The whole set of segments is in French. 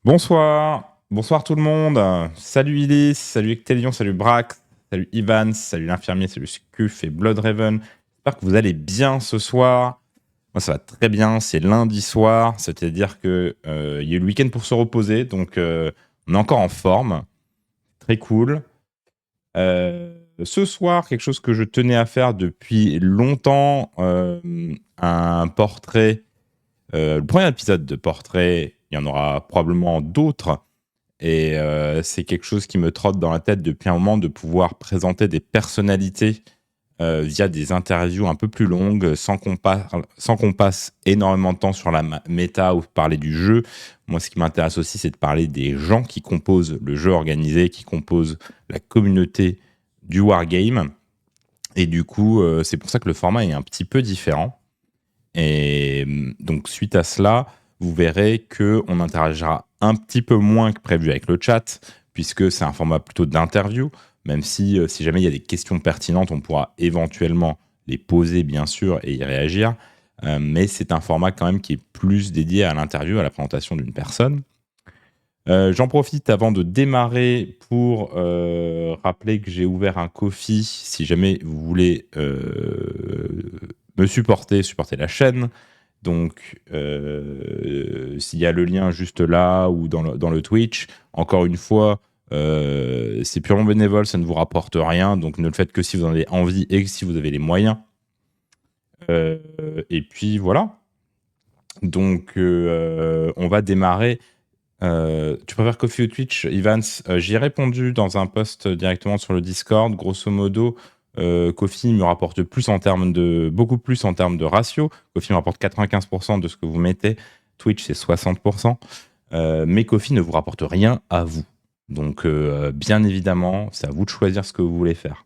Bonsoir, bonsoir tout le monde. Salut Illis, salut Ectelion, salut Brax, salut Ivan, salut l'infirmier, salut Scuf et Bloodraven. J'espère que vous allez bien ce soir. Moi ça va très bien, c'est lundi soir, c'est-à-dire que il y a eu le week-end pour se reposer, donc on est encore en forme. Très cool. Ce soir, quelque chose que je tenais à faire depuis longtemps, un portrait. Le premier épisode de portrait, il y en aura probablement d'autres. Et c'est quelque chose qui me trotte dans la tête depuis un moment de pouvoir présenter des personnalités via des interviews un peu plus longues, sans qu'on passe énormément de temps sur la méta ou parler du jeu. Moi, ce qui m'intéresse aussi, c'est de parler des gens qui composent le jeu organisé, qui composent la communauté du wargame. Et du coup, c'est pour ça que le format est un petit peu différent. Et donc, suite à cela, vous verrez qu'on interagira un petit peu moins que prévu avec le chat, puisque c'est un format plutôt d'interview, même si jamais il y a des questions pertinentes, on pourra éventuellement les poser, bien sûr, et y réagir. Mais c'est un format quand même qui est plus dédié à l'interview, à la présentation d'une personne. J'en profite avant de démarrer pour rappeler que j'ai ouvert un Ko-fi si jamais vous voulez me supporter la chaîne. Donc, s'il y a le lien juste là ou dans le Twitch, encore une fois, c'est purement bénévole, ça ne vous rapporte rien. Donc, ne le faites que si vous en avez envie et que si vous avez les moyens. Et puis, voilà. Donc, on va démarrer. Tu préfères Ko-fi ou Twitch, Evans? J'y ai répondu dans un post directement sur le Discord. Grosso modo, Ko-fi me rapporte beaucoup plus en termes de ratio. Ko-fi me rapporte 95% de ce que vous mettez. Twitch, c'est 60%. Mais Ko-fi ne vous rapporte rien à vous. Donc, bien évidemment, c'est à vous de choisir ce que vous voulez faire.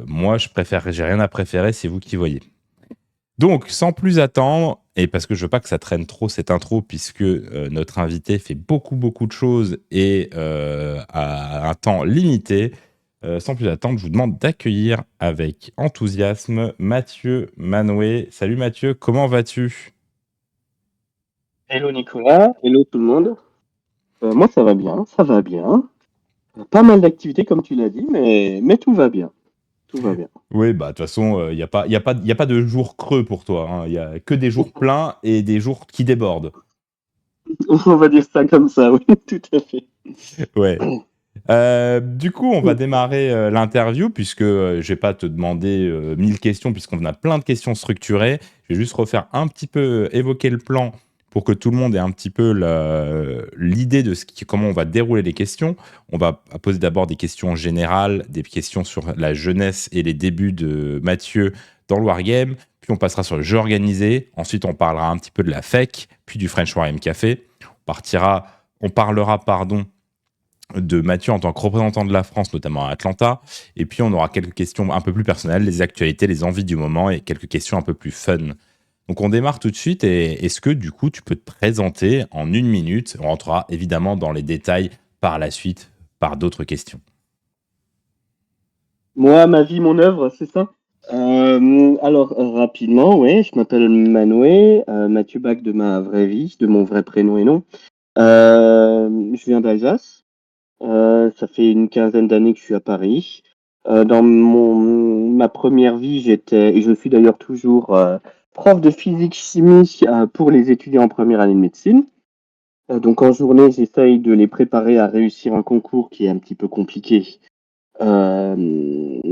Moi, j'ai rien à préférer, c'est vous qui voyez. Donc, sans plus attendre, et parce que je veux pas que ça traîne trop cette intro, puisque notre invité fait beaucoup de choses et à un temps limité, sans plus attendre, je vous demande d'accueillir avec enthousiasme Mathieu Manoué. Salut Mathieu, comment vas-tu? Hello Nicolas, hello tout le monde. Moi ça va bien, ça va bien. Pas mal d'activités comme tu l'as dit, mais tout va bien. Tout va bien. Oui, bah de toute façon, il n'y a pas, y a pas de jours creux pour toi, hein. Il y a que des jours pleins et des jours qui débordent. On va dire ça comme ça, oui, tout à fait. Ouais. Du coup, on va démarrer l'interview puisque je vais pas te demander 1000 questions puisqu'on a plein de questions structurées. Je vais juste refaire un petit peu évoquer le plan pour que tout le monde ait un petit peu l'idée de comment on va dérouler les questions. On va poser d'abord des questions générales, des questions sur la jeunesse et les débuts de Mathieu dans le Wargame. Puis on passera sur le jeu organisé. Ensuite, on parlera un petit peu de la FEC, puis du French Wargame Café. On parlera, pardon, de Mathieu en tant que représentant de la France, notamment à Atlanta. Et puis, on aura quelques questions un peu plus personnelles, les actualités, les envies du moment et quelques questions un peu plus fun. Donc, on démarre tout de suite. Et est-ce que, du coup, tu peux te présenter en 1 minute? On rentrera évidemment dans les détails par la suite, par d'autres questions. Moi, ma vie, mon œuvre, c'est ça. Alors rapidement, ouais, je m'appelle Manoué, Mathieu Bach de ma vraie vie, de mon vrai prénom et nom. Je viens d'Alsace. Ça fait une quinzaine d'années que je suis à Paris. Dans ma première vie, j'étais, et je suis d'ailleurs toujours, prof de physique-chimie pour les étudiants en première année de médecine. Donc en journée, j'essaye de les préparer à réussir un concours qui est un petit peu compliqué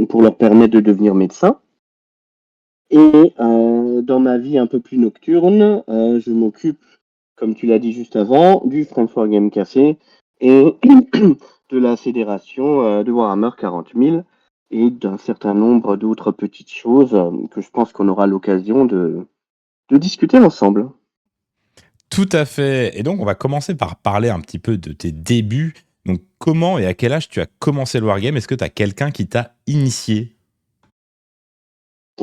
pour leur permettre de devenir médecin. Et dans ma vie un peu plus nocturne, je m'occupe, comme tu l'as dit juste avant, du French Wargame Café et de la fédération de Warhammer 40 000 et d'un certain nombre d'autres petites choses que je pense qu'on aura l'occasion de discuter ensemble. Tout à fait. Et donc, on va commencer par parler un petit peu de tes débuts. Donc, comment et à quel âge tu as commencé le Wargame? Est-ce que tu as quelqu'un qui t'a initié?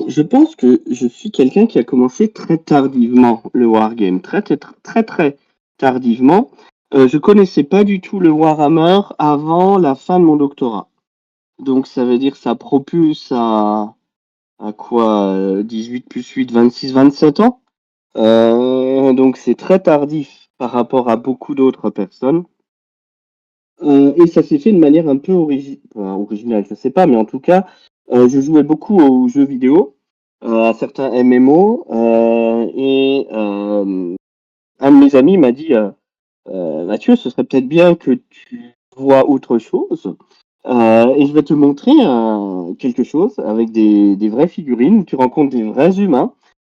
Je pense que je suis quelqu'un qui a commencé très tardivement le Wargame, très tardivement. Je connaissais pas du tout le Warhammer avant la fin de mon doctorat. Donc ça veut dire que ça propulse à quoi 18 plus 8, 26, 27 ans. Donc c'est très tardif par rapport à beaucoup d'autres personnes. Et ça s'est fait de manière un peu originale, je sais pas, mais en tout cas, je jouais beaucoup aux jeux vidéo, à certains MMO, et un de mes amis m'a dit, Mathieu, ce serait peut-être bien que tu vois autre chose. Et je vais te montrer quelque chose avec des vraies figurines où tu rencontres des vrais humains.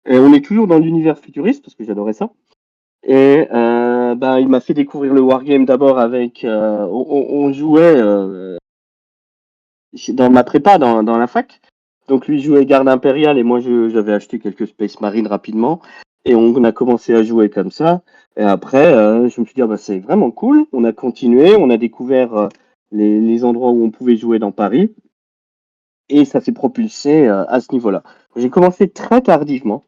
Et on est toujours dans l'univers futuriste parce que j'adorais ça. Et bah, il m'a fait découvrir le Wargame d'abord avec. On jouait dans ma prépa, dans la fac. Donc lui jouait garde impériale et moi j'avais acheté quelques Space Marines rapidement. Et on a commencé à jouer comme ça. Et après, je me suis dit, ah bah, c'est vraiment cool. On a continué, on a découvert les endroits où on pouvait jouer dans Paris. Et ça s'est propulsé à ce niveau-là. J'ai commencé très tardivement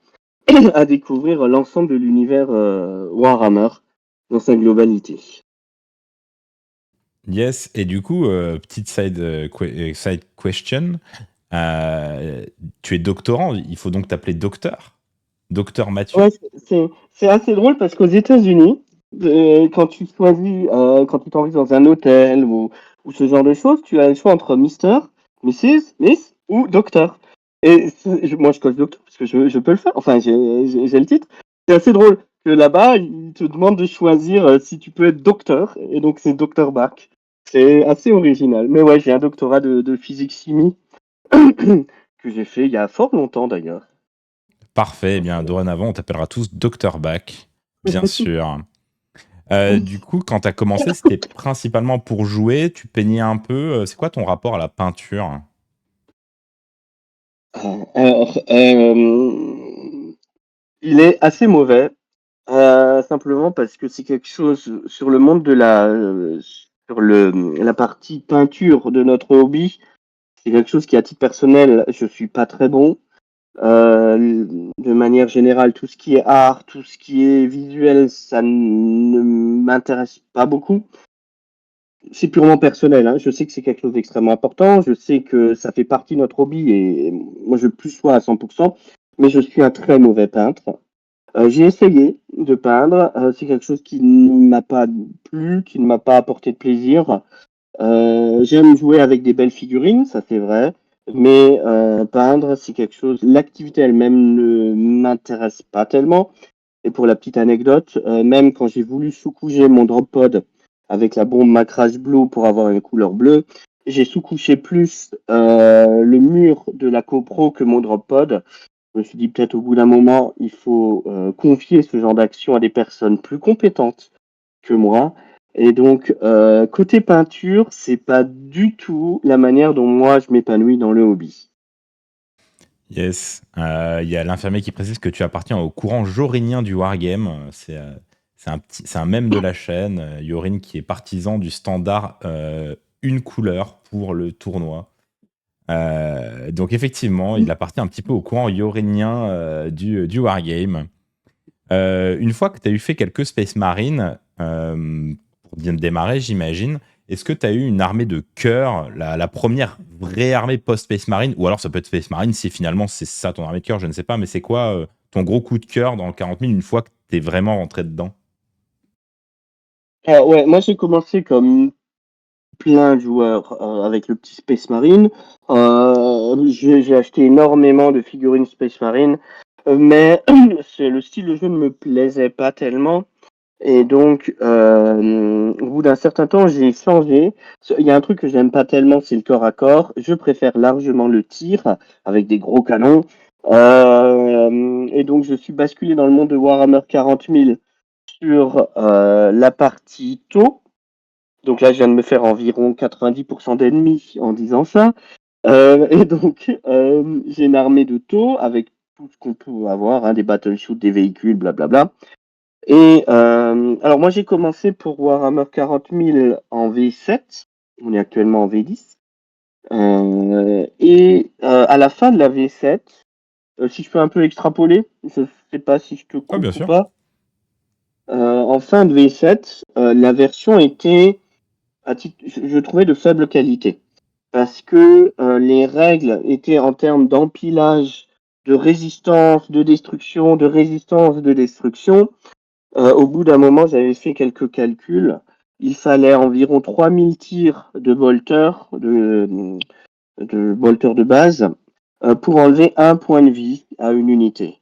à découvrir l'ensemble de l'univers Warhammer dans sa globalité. Yes, et du coup, petite side question, tu es doctorant, il faut donc t'appeler docteur? Docteur Mathieu? Ouais, c'est assez drôle parce qu'aux États-Unis, quand tu choisis, quand tu t'enregistres dans un hôtel ou ce genre de choses, tu as le choix entre Mister, Mrs, Miss ou Docteur. Et moi, je coche Docteur parce que je peux le faire. Enfin, j'ai le titre. C'est assez drôle que là-bas, ils te demandent de choisir si tu peux être Docteur. Et donc, c'est Docteur Bach. C'est assez original. Mais ouais, j'ai un doctorat de physique-chimie que j'ai fait il y a fort longtemps d'ailleurs. Parfait, eh bien dorénavant, on t'appellera tous Docteur Bach, bien sûr. Du coup, quand tu as commencé, c'était principalement pour jouer, tu peignais un peu. C'est quoi ton rapport à la peinture? Alors, il est assez mauvais, simplement parce que c'est quelque chose sur le monde de la partie peinture de notre hobby. C'est quelque chose qui, à titre personnel, je suis pas très bon. De manière générale, tout ce qui est art, tout ce qui est visuel, ça ne m'intéresse pas beaucoup. C'est purement personnel, hein. Je sais que c'est quelque chose d'extrêmement important. Je sais que ça fait partie de notre hobby et moi, je plus sois à 100%, mais je suis un très mauvais peintre. J'ai essayé de peindre. C'est quelque chose qui ne m'a pas plu, qui ne m'a pas apporté de plaisir. J'aime jouer avec des belles figurines, ça c'est vrai. Mais peindre, c'est quelque chose. L'activité elle-même ne m'intéresse pas tellement. Et pour la petite anecdote, même quand j'ai voulu sous-coucher mon drop pod avec la bombe Macrash Blue pour avoir une couleur bleue, j'ai sous-couché plus le mur de la CoPro que mon drop pod. Je me suis dit peut-être au bout d'un moment, il faut confier ce genre d'action à des personnes plus compétentes que moi. Et donc, côté peinture, c'est pas du tout la manière dont moi je m'épanouis dans le hobby. Yes. Il y a l'infirmier qui précise que tu appartiens au courant jorinien du Wargame. C'est un mème de la chaîne. Yorin qui est partisan du standard une couleur pour le tournoi. Donc effectivement, il appartient un petit peu au courant yorinien du Wargame. Une fois que tu as eu fait quelques Space Marines, pour bien démarrer, j'imagine, est-ce que tu as eu une armée de cœur, la première vraie armée post-Space Marine, ou alors ça peut être Space Marine si finalement c'est ça ton armée de cœur, je ne sais pas, mais c'est quoi ton gros coup de cœur dans le 40 000 une fois que tu es vraiment rentré dedans? Ouais, moi j'ai commencé comme plein de joueurs avec le petit Space Marine. J'ai acheté énormément de figurines Space Marine, mais le style de jeu ne me plaisait pas tellement. Et donc, au bout d'un certain temps, j'ai changé. Il y a un truc que j'aime pas tellement, c'est le corps à corps. Je préfère largement le tir avec des gros canons. Et donc, je suis basculé dans le monde de Warhammer 40 000 sur la partie taux. Donc là, je viens de me faire environ 90% d'ennemis en disant ça. Et donc, j'ai une armée de taux avec tout ce qu'on peut avoir, hein, des battleships, des véhicules, blablabla. Et alors moi j'ai commencé pour Warhammer 40 000 en V7, on est actuellement en V10. Et à la fin de la V7, si je peux un peu extrapoler, je sais pas si je te Ouais, bien coupe ou sûr. pas, en fin de V7, la version était, je trouvais de faible qualité. Parce que les règles étaient en termes d'empilage, de résistance, de destruction, de résistance, de destruction. Au bout d'un moment, j'avais fait quelques calculs. Il fallait environ 3000 tirs de bolter de base pour enlever un point de vie à une unité.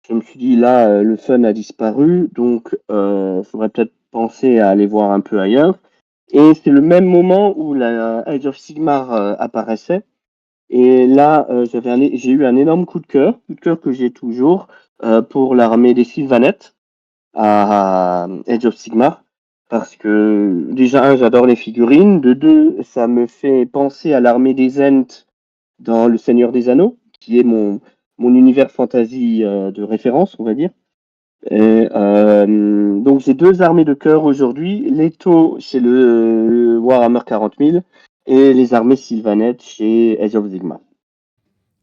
Je me suis dit, là, le fun a disparu, donc il faudrait peut-être penser à aller voir un peu ailleurs. Et c'est le même moment où la Age of Sigmar apparaissait. Et là, j'ai eu un énorme coup de cœur que j'ai toujours pour l'armée des Sylvanettes à Age of Sigmar. Parce que déjà, un, j'adore les figurines. De deux, ça me fait penser à l'armée des Ents dans Le Seigneur des Anneaux, qui est mon univers fantasy de référence, on va dire. Et, donc j'ai deux armées de cœur aujourd'hui. Leto chez le Warhammer 40 000 et les armées Sylvanettes chez Age of Sigmar.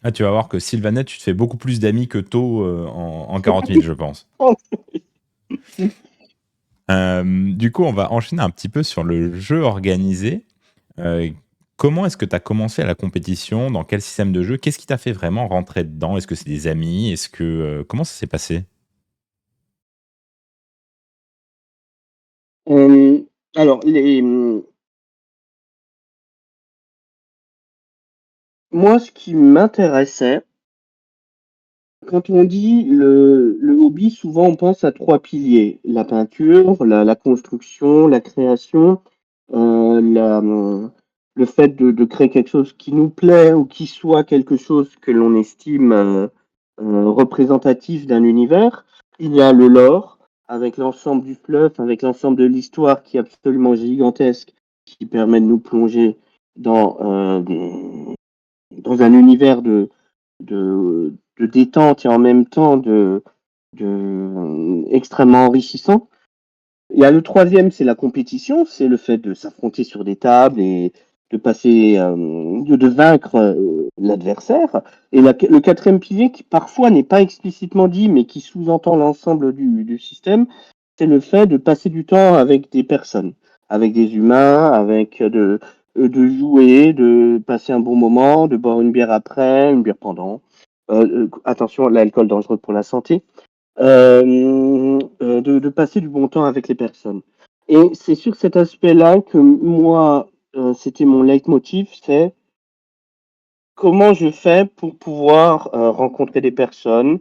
Ah, tu vas voir que Sylvanet, tu te fais beaucoup plus d'amis que Tau en 40 000, je pense. Du coup, on va enchaîner un petit peu sur le jeu organisé. Comment est-ce que tu as commencé à la compétition? Dans quel système de jeu? Qu'est-ce qui t'a fait vraiment rentrer dedans? Est-ce que c'est des amis? Comment ça s'est passé? Euh, alors, moi, ce qui m'intéressait, quand on dit le hobby, souvent on pense à trois piliers. La peinture, la construction, la création, le fait de créer quelque chose qui nous plaît ou qui soit quelque chose que l'on estime représentatif d'un univers. Il y a le lore, avec l'ensemble du fluff, avec l'ensemble de l'histoire qui est absolument gigantesque, qui permet de nous plonger dans un univers de détente et en même temps extrêmement enrichissant. Il y a le troisième, c'est la compétition, c'est le fait de s'affronter sur des tables et de passer, de vaincre l'adversaire. Et le quatrième pilier, qui parfois n'est pas explicitement dit, mais qui sous-entend l'ensemble du système, c'est le fait de passer du temps avec des personnes, avec des humains, avec de jouer, de passer un bon moment, de boire une bière après, une bière pendant. Attention, l'alcool dangereux pour la santé. De passer du bon temps avec les personnes. Et c'est sur cet aspect-là que moi, c'était mon leitmotiv, c'est comment je fais pour pouvoir rencontrer des personnes,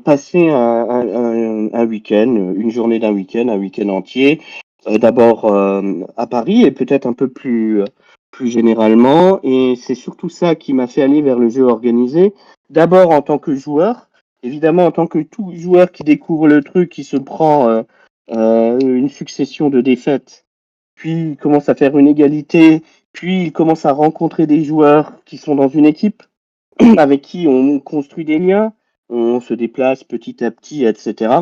passer un week-end, une journée d'un week-end, un week-end entier, d'abord à Paris et peut-être un peu plus généralement. Et c'est surtout ça qui m'a fait aller vers le jeu organisé, d'abord en tant que joueur, évidemment en tant que tout joueur qui découvre le truc, qui se prend une succession de défaites, puis il commence à faire une égalité, puis il commence à rencontrer des joueurs qui sont dans une équipe, avec qui on construit des liens, on se déplace petit à petit, etc.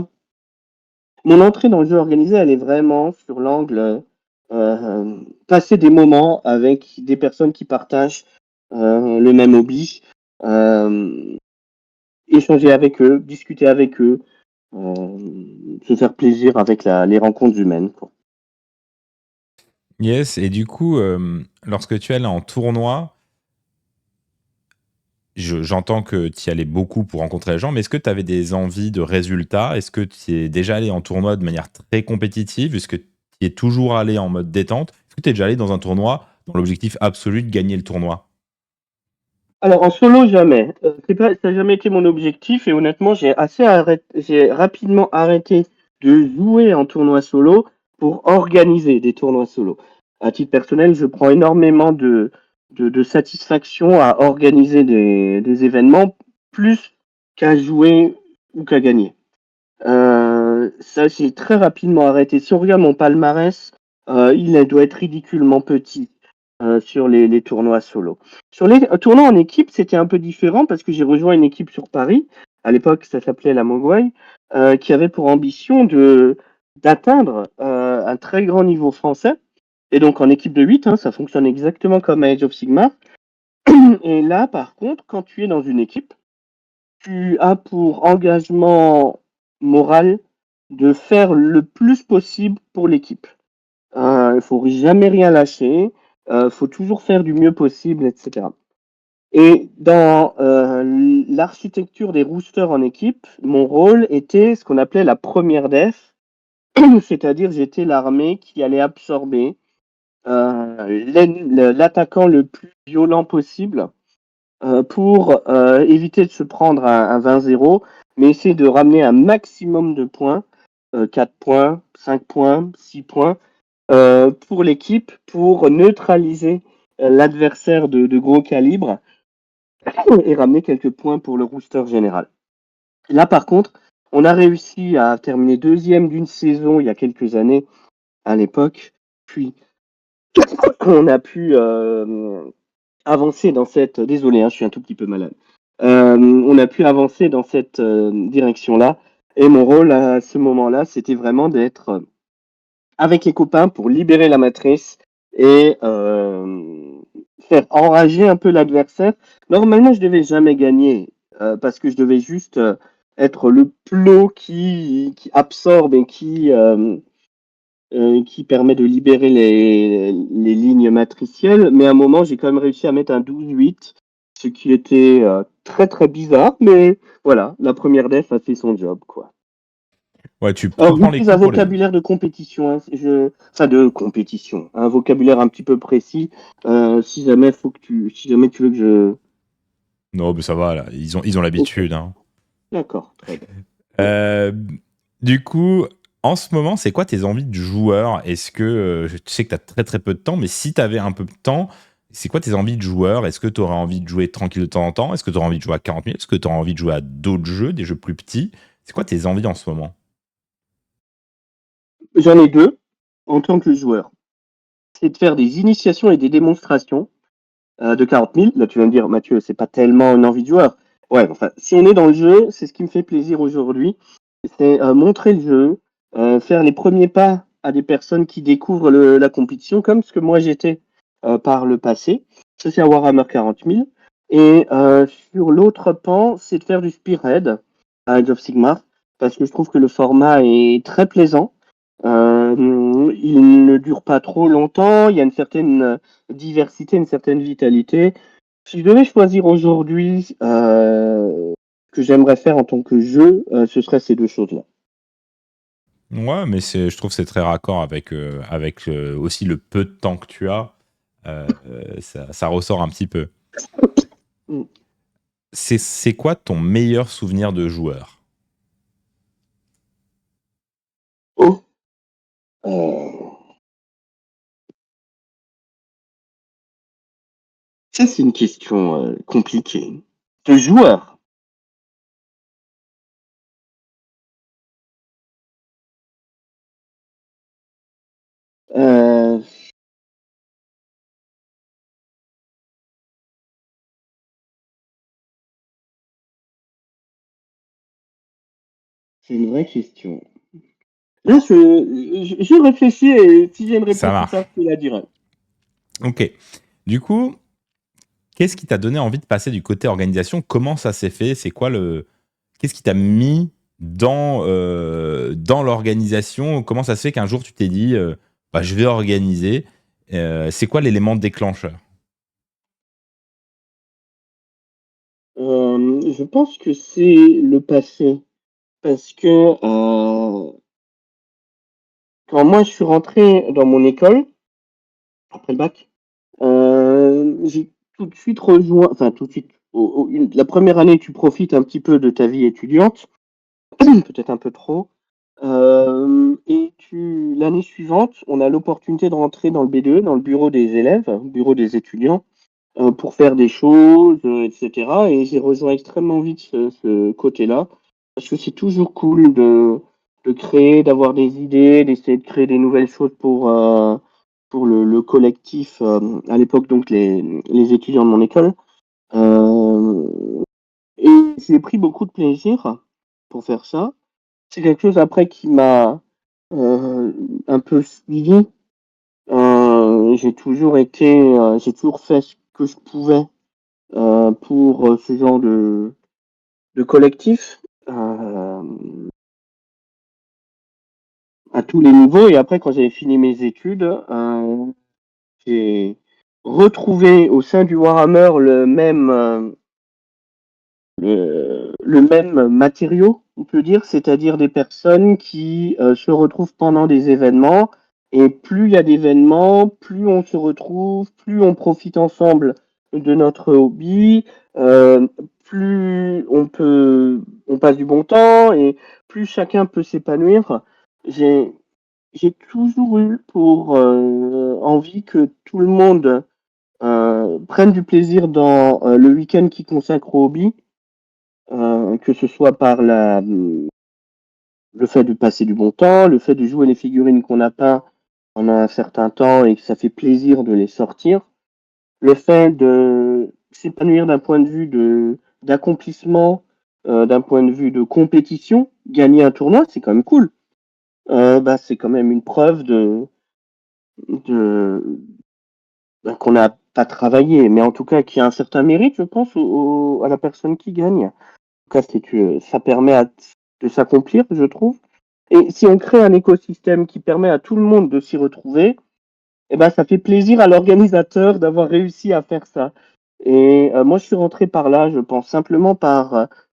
Mon entrée dans le jeu organisé, elle est vraiment sur l'angle passer des moments avec des personnes qui partagent le même hobby, échanger avec eux, discuter avec eux, se faire plaisir avec les rencontres humaines, quoi. Yes, et du coup, lorsque tu es allé en tournoi, j'entends que tu y allais beaucoup pour rencontrer les gens, mais est-ce que tu avais des envies de résultats? Est-ce que tu es déjà allé en tournoi de manière très compétitive? Est-ce que tu es toujours allé en mode détente? Est-ce que tu es déjà allé dans un tournoi dans l'objectif absolu de gagner le tournoi? Alors en solo jamais. Ça n'a jamais été mon objectif et honnêtement j'ai rapidement arrêté de jouer en tournoi solo pour organiser des tournois solo. À titre personnel, je prends énormément de satisfaction à organiser des événements plus qu'à jouer ou qu'à gagner. Ça, j'ai très rapidement arrêté. Si on regarde mon palmarès, doit être ridiculement petit sur les tournois solo. Sur les tournois en équipe, c'était un peu différent parce que j'ai rejoint une équipe sur Paris. À l'époque, ça s'appelait la Mogwai, qui avait pour ambition d'atteindre un très grand niveau français. Et donc en équipe de 8, hein, ça fonctionne exactement comme à Age of Sigmar. Et là, par contre, quand tu es dans une équipe, tu as pour engagement moral de faire le plus possible pour l'équipe. Il faut jamais rien lâcher, faut toujours faire du mieux possible, etc. Et dans l'architecture des roosters en équipe, mon rôle était ce qu'on appelait la première def, C'est-à-dire, j'étais l'armée qui allait absorber l'attaquant le plus violent possible pour éviter de se prendre un 20-0, mais essayer de ramener un maximum de points, 4 points, 5 points, 6 points, pour l'équipe, pour neutraliser l'adversaire de gros calibre et ramener quelques points pour le rooster général. Là, par contre, on a réussi à terminer deuxième d'une saison il y a quelques années à l'époque, puis on a pu avancer dans cette... Désolé, je suis un tout petit peu malade. On a pu avancer dans cette direction-là. Et mon rôle à ce moment-là, c'était vraiment d'être avec les copains pour libérer la matrice et faire enrager un peu l'adversaire. Normalement, je devais jamais gagner parce que je devais juste être le plot qui absorbe et qui permet de libérer les lignes matricielles. Mais à un moment, j'ai quand même réussi à mettre un 12-8, ce qui était très très bizarre. Mais voilà, la première def a fait son job, quoi. Ouais, tu Alors, prends j'utilise un l'équipe pour les. vocabulaire de compétition, enfin de compétition, un vocabulaire un petit peu précis. Si jamais si jamais tu veux que je. Non, mais ça va, là. Ils ont l'habitude. Hein. D'accord, très bien. Euh, du coup, en ce moment, c'est quoi tes envies de joueur? Est-ce que, je sais que tu as très très peu de temps, mais si tu avais un peu de temps, c'est quoi tes envies de joueur? Est-ce que tu aurais envie de jouer tranquille de temps en temps? Est-ce que tu aurais envie de jouer à 40 000? Est-ce que tu aurais envie de jouer à d'autres jeux, des jeux plus petits? C'est quoi tes envies en ce moment? J'en ai deux en tant que joueur. C'est de faire des initiations et des démonstrations de 40 000. Là, tu vas me dire, Mathieu, c'est pas tellement une envie de joueur. Ouais, enfin, si on est dans le jeu, c'est ce qui me fait plaisir aujourd'hui. C'est montrer le jeu, faire les premiers pas à des personnes qui découvrent la compétition, comme ce que moi j'étais par le passé. Ça, c'est à Warhammer 40 000. Et sur l'autre pan, c'est de faire du Spearhead à Age of Sigmar, parce que je trouve que le format est très plaisant. Il ne dure pas trop longtemps, il y a une certaine diversité, une certaine vitalité. Si je devais choisir aujourd'hui ce que j'aimerais faire en tant que jeu, ce serait ces deux choses-là. Ouais, mais je trouve que c'est très raccord avec aussi le peu de temps que tu as. Ça ressort un petit peu. Mm. C'est quoi ton meilleur souvenir de joueur? Oh. Euh, Ça, c'est une question compliquée. De joueur. Euh, c'est une vraie question. Là, je réfléchis et si j'ai une Ça réponse plus tard, marche. je te la dirai. Ok. Du coup, qu'est-ce qui t'a donné envie de passer du côté organisation? Comment ça s'est fait? C'est quoi le. Qu'est-ce qui t'a mis dans l'organisation? Comment ça se fait qu'un jour tu t'es dit bah, je vais organiser? C'est quoi l'élément déclencheur? Je pense que c'est le passé. Parce que quand moi je suis rentré dans mon école, après le bac, j'ai tout de suite rejoint, enfin tout de suite, la première année tu profites un petit peu de ta vie étudiante, peut-être un peu trop, et l'année suivante, on a l'opportunité de rentrer dans le B2, dans le bureau des élèves, bureau des étudiants, pour faire des choses, etc. Et j'ai rejoint extrêmement vite ce côté-là, parce que c'est toujours cool de créer, d'avoir des idées, d'essayer de créer des nouvelles choses pour le collectif, à l'époque, donc les étudiants de mon école. Et j'ai pris beaucoup de plaisir pour faire ça. C'est quelque chose après qui m'a un peu suivi. J'ai toujours fait ce que je pouvais pour ce genre de collectif à tous les niveaux. Et après, quand j'avais fini mes études, j'ai retrouvé au sein du Warhammer le même matériau, on peut dire, c'est-à-dire des personnes qui se retrouvent pendant des événements. Et plus il y a d'événements, plus on se retrouve, plus on profite ensemble de notre hobby, plus on passe du bon temps et plus chacun peut s'épanouir. J'ai, j'ai toujours eu pour envie que tout le monde prenne du plaisir dans le week-end qui consacre au hobby, que ce soit par le fait de passer du bon temps, le fait de jouer les figurines qu'on a peint pendant un certain temps et que ça fait plaisir de les sortir, le fait de s'épanouir d'un point de vue d'accomplissement, d'un point de vue de compétition, gagner un tournoi, c'est quand même cool. C'est quand même une preuve de qu'on n'a pas travaillé, mais en tout cas qui a un certain mérite, je pense, à la personne qui gagne. En tout cas, ça permet de s'accomplir, je trouve. Et si on crée un écosystème qui permet à tout le monde de s'y retrouver, eh ben, ça fait plaisir à l'organisateur d'avoir réussi à faire ça. Et moi, je suis rentré par là, je pense, simplement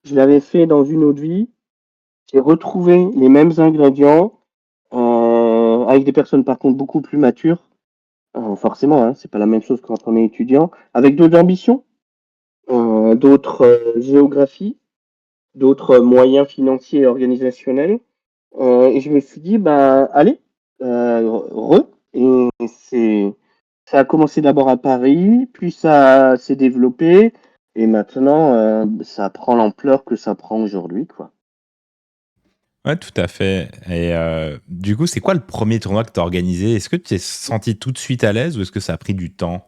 je l'avais fait dans une autre vie, j'ai retrouvé les mêmes ingrédients, avec des personnes par contre beaucoup plus matures. Forcément, hein, c'est pas la même chose quand on est étudiant, avec d'autres ambitions, d'autres géographies, d'autres moyens financiers et organisationnels. Et je me suis dit, bah, allez, Et ça a commencé d'abord à Paris, puis ça s'est développé, et maintenant, ça prend l'ampleur que ça prend aujourd'hui, quoi. Ouais, tout à fait. Et du coup, c'est quoi le premier tournoi que tu as organisé? Est-ce que tu t'es senti tout de suite à l'aise ou est-ce que ça a pris du temps?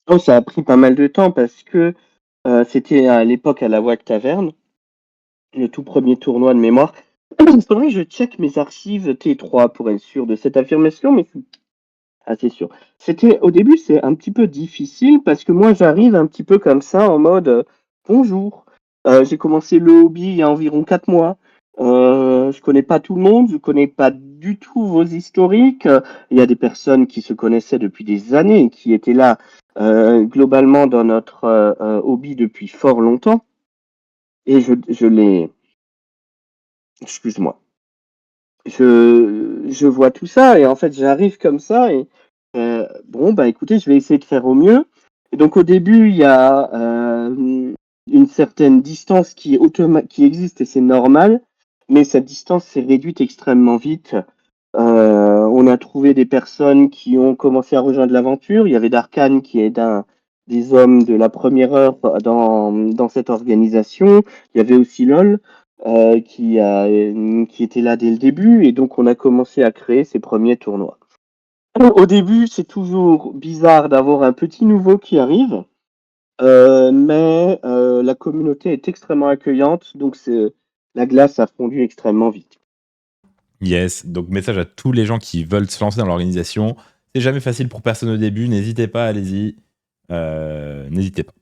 Oh, ça a pris pas mal de temps parce que c'était à l'époque à la WAC Taverne, le tout premier tournoi de mémoire. Il faudrait que je check mes archives T3 pour être sûr de cette affirmation, mais c'est sûr. Au début, c'est un petit peu difficile parce que moi, j'arrive un petit peu comme ça en mode bonjour. J'ai commencé le hobby il y a environ 4 mois. Je connais pas tout le monde, je connais pas du tout vos historiques. Il y a des personnes qui se connaissaient depuis des années, qui étaient là globalement dans notre hobby depuis fort longtemps. Et je les, excuse-moi, je vois tout ça et en fait j'arrive comme ça et bon bah écoutez, je vais essayer de faire au mieux. Et donc au début il y a une certaine distance qui existe et c'est normal, mais cette distance s'est réduite extrêmement vite. On a trouvé des personnes qui ont commencé à rejoindre l'aventure. Il y avait Darkan qui est des hommes de la première heure dans cette organisation. Il y avait aussi LOL qui était là dès le début et donc on a commencé à créer ces premiers tournois. Au début, c'est toujours bizarre d'avoir un petit nouveau qui arrive, mais la communauté est extrêmement accueillante, donc la glace a fondu extrêmement vite. Yes, donc message à tous les gens qui veulent se lancer dans l'organisation. C'est jamais facile pour personne au début, n'hésitez pas, allez-y. N'hésitez pas.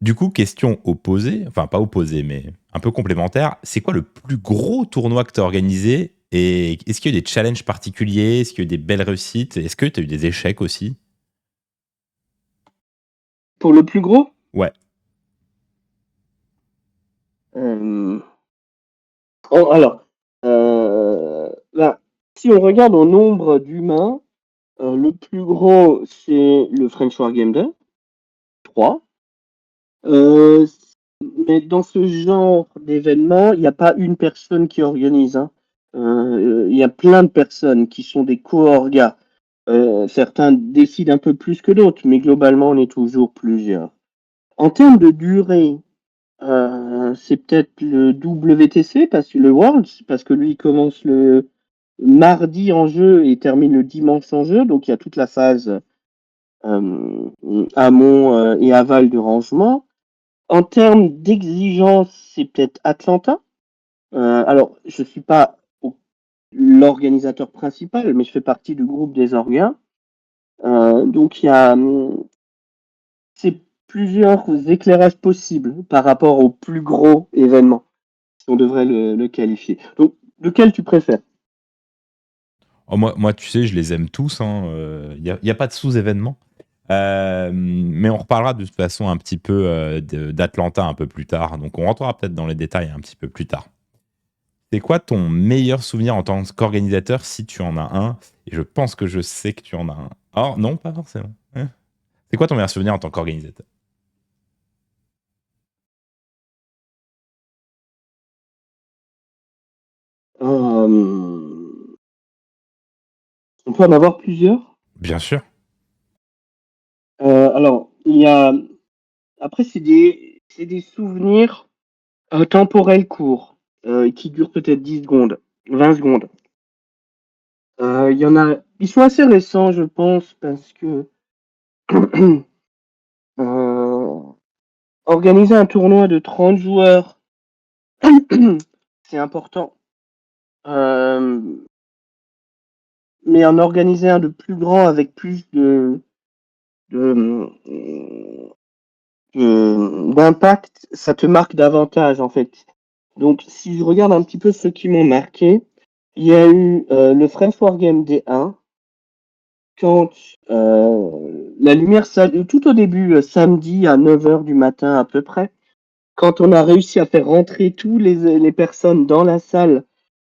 Du coup, question opposée, enfin pas opposée, mais un peu complémentaire. C'est quoi le plus gros tournoi que tu as organisé? Et est-ce qu'il y a eu des challenges particuliers? Est-ce qu'il y a eu des belles réussites? Est-ce que tu as eu des échecs aussi? Pour le plus gros, Ouais. euh, alors, là, si on regarde au nombre d'humains, le plus gros, c'est le French War Game Day, 3. Euh, mais dans ce genre d'événement, il n'y a pas une personne qui organise, hein. Il y a plein de personnes qui sont des co-orgas. Certains décident un peu plus que d'autres, mais globalement, on est toujours plusieurs. En termes de durée, c'est peut-être le WTC, le Worlds, parce que lui, il commence le mardi en jeu et termine le dimanche en jeu. Donc, il y a toute la phase amont et aval de rangement. En termes d'exigence, c'est peut-être Atlanta. Alors, je ne suis pas l'organisateur principal, mais je fais partie du groupe des orgas. Donc, c'est plusieurs éclairages possibles par rapport au plus gros événement, si on devrait le qualifier. Donc, lequel tu préfères? Oh, moi, tu sais, je les aime tous. Il n'y a pas de sous-événement. Mais on reparlera de toute façon un petit peu d'Atlanta un peu plus tard. Donc on rentrera peut-être dans les détails un petit peu plus tard. C'est quoi ton meilleur souvenir en tant qu'organisateur si tu en as un? Et je pense que je sais que tu en as un. Oh non, pas forcément. Hein. C'est quoi ton meilleur souvenir en tant qu'organisateur? Euh, on peut en avoir plusieurs. Bien sûr. Alors, il y a. Après, c'est des souvenirs temporels courts qui durent peut-être 10 secondes, 20 secondes. Il y en a. Ils sont assez récents, je pense, parce que euh, organiser un tournoi de 30 joueurs, c'est important. Euh, mais en organiser un de plus grand avec plus de, d'impact, ça te marque davantage en fait. Donc si je regarde un petit peu ceux qui m'ont marqué, il y a eu le French Wargame D1, quand la lumière, tout au début, samedi à 9 h du matin à peu près, quand on a réussi à faire rentrer tous les personnes dans la salle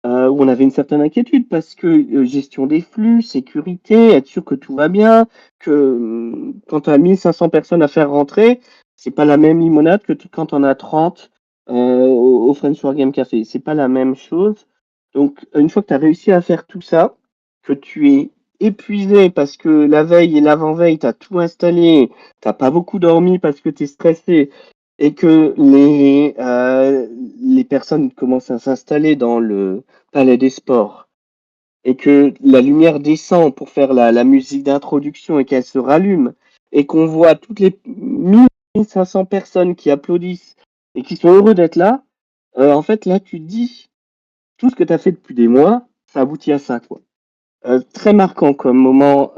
où on avait une certaine inquiétude parce que gestion des flux, sécurité, être sûr que tout va bien, que quand tu as 1500 personnes à faire rentrer, c'est pas la même limonade que quand on a 30 au French Wargame Café. C'est pas la même chose. Donc, une fois que tu as réussi à faire tout ça, que tu es épuisé parce que la veille et l'avant-veille, tu as tout installé, t'as pas beaucoup dormi parce que tu es stressé, et que les personnes commencent à s'installer dans le palais des sports et que la lumière descend pour faire la musique d'introduction et qu'elle se rallume et qu'on voit toutes les 1500 personnes qui applaudissent et qui sont heureux d'être là, en fait, là, tu te dis, tout ce que tu as fait depuis des mois, ça aboutit à ça, quoi. Très marquant comme moment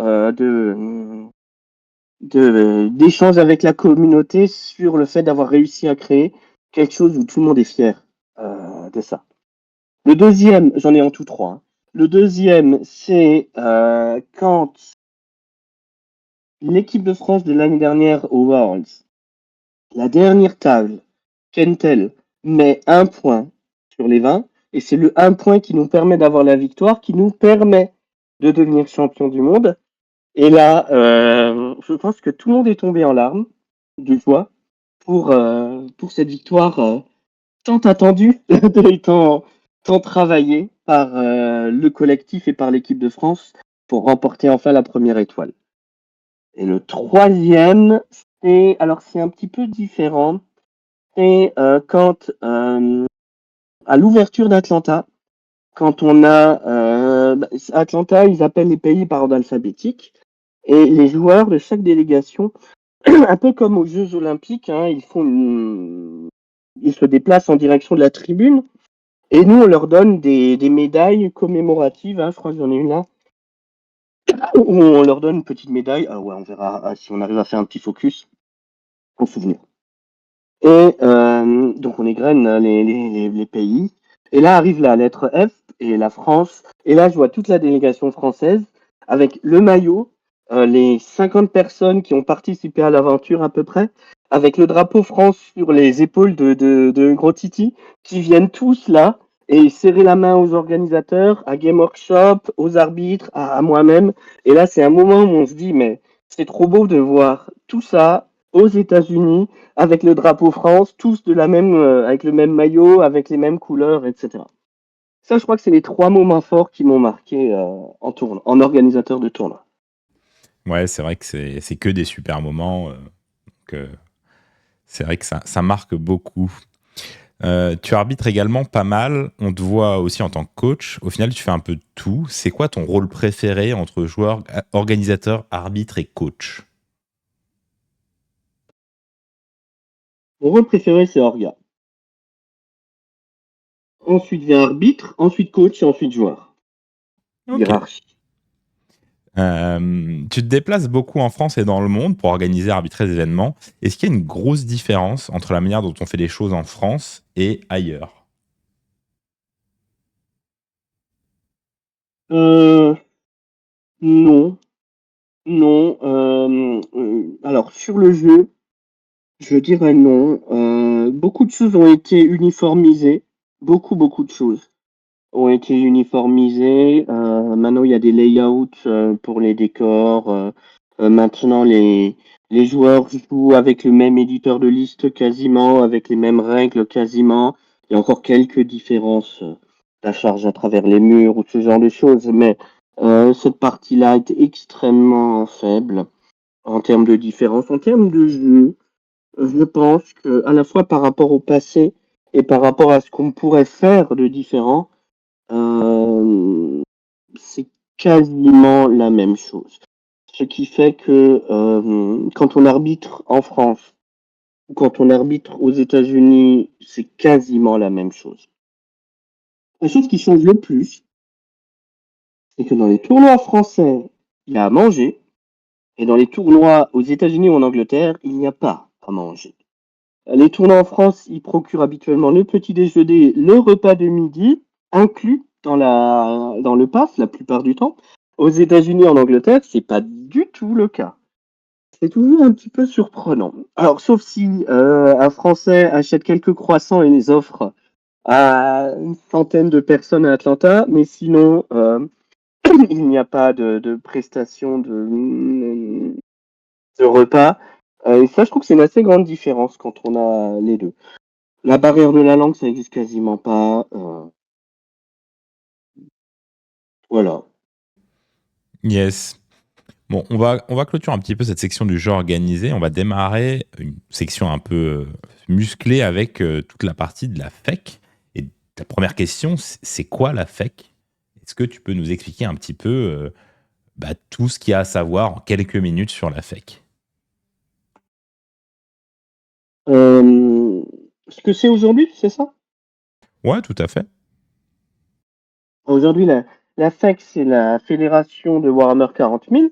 d'échange avec la communauté sur le fait d'avoir réussi à créer quelque chose où tout le monde est fier de ça. Le deuxième, j'en ai en tout trois. Hein. Le deuxième, c'est quand l'équipe de France de l'année dernière au Worlds, la dernière table, Kentel met un point sur les 20, et c'est le un point qui nous permet d'avoir la victoire, qui nous permet de devenir champion du monde. Et là, je pense que tout le monde est tombé en larmes de joie pour cette victoire tant attendue, tant travaillée par le collectif et par l'équipe de France pour remporter enfin la première étoile. Et le troisième, c'est un petit peu différent. C'est quand, à l'ouverture d'Atlanta, quand on a Atlanta, ils appellent les pays par ordre alphabétique. Et les joueurs de chaque délégation, un peu comme aux Jeux Olympiques, hein, ils se déplacent en direction de la tribune. Et nous, on leur donne des médailles commémoratives. Hein, je crois que j'en ai une là. Où on leur donne une petite médaille. Ah ouais, on verra si on arrive à faire un petit focus en souvenir. Et donc, on égrène les pays. Et là arrive la lettre F et la France. Et là, je vois toute la délégation française avec le maillot, les 50 personnes qui ont participé à l'aventure à peu près, avec le drapeau France sur les épaules de Gros Titi, qui viennent tous là et serrer la main aux organisateurs, à Game Workshop, aux arbitres, à moi-même. Et là, c'est un moment où on se dit, mais c'est trop beau de voir tout ça aux États-Unis avec le drapeau France, tous avec le même maillot, avec les mêmes couleurs, etc. Ça, je crois que c'est les trois moments forts qui m'ont marqué en organisateur de tournoi. Ouais, c'est vrai que c'est que des super moments. C'est vrai que ça marque beaucoup. Tu arbitres également pas mal. On te voit aussi en tant que coach. Au final, tu fais un peu de tout. C'est quoi ton rôle préféré entre joueur, organisateur, arbitre et coach? Mon rôle préféré, c'est Orga. Ensuite vient arbitre, ensuite coach et ensuite joueur. Ok. Hiérarchie. Tu te déplaces beaucoup en France et dans le monde pour organiser, arbitrer des événements. Est-ce qu'il y a une grosse différence entre la manière dont on fait les choses en France et ailleurs? Non, non. Alors, sur le jeu, je dirais non. Beaucoup de choses ont été uniformisées. Beaucoup de choses ont été uniformisées. Maintenant, il y a des layouts pour les décors. Maintenant, les joueurs jouent avec le même éditeur de liste quasiment, avec les mêmes règles quasiment. Il y a encore quelques différences. La charge à travers les murs ou ce genre de choses, mais cette partie-là est extrêmement faible en termes de différence. En termes de jeu, je pense que à la fois par rapport au passé et par rapport à ce qu'on pourrait faire de différent, c'est quasiment la même chose. Ce qui fait que quand on arbitre en France ou quand on arbitre aux États-Unis, c'est quasiment la même chose. La chose qui change le plus, c'est que dans les tournois français, il y a à manger, et dans les tournois aux États-Unis ou en Angleterre, il n'y a pas à manger. Les tournois en France, ils procurent habituellement le petit déjeuner, le repas de midi, inclus dans le pass la plupart du temps. Aux États-Unis, en Angleterre, c'est pas du tout le cas. C'est toujours un petit peu surprenant. Alors, sauf si un Français achète quelques croissants et les offre à une centaine de personnes à Atlanta, mais sinon, il n'y a pas de prestation de repas. Et ça, je trouve que c'est une assez grande différence quand on a les deux. La barrière de la langue, ça n'existe quasiment pas. Voilà. Yes. Bon, on va clôturer un petit peu cette section du jeu organisé. On va démarrer une section un peu musclée avec toute la partie de la FEC. Et ta première question, c'est quoi la FEC? Est-ce que tu peux nous expliquer un petit peu tout ce qu'il y a à savoir en quelques minutes sur la FEC? Ce que c'est aujourd'hui, c'est ça? Ouais, tout à fait. Aujourd'hui, la FEC, c'est la fédération de Warhammer 40 000.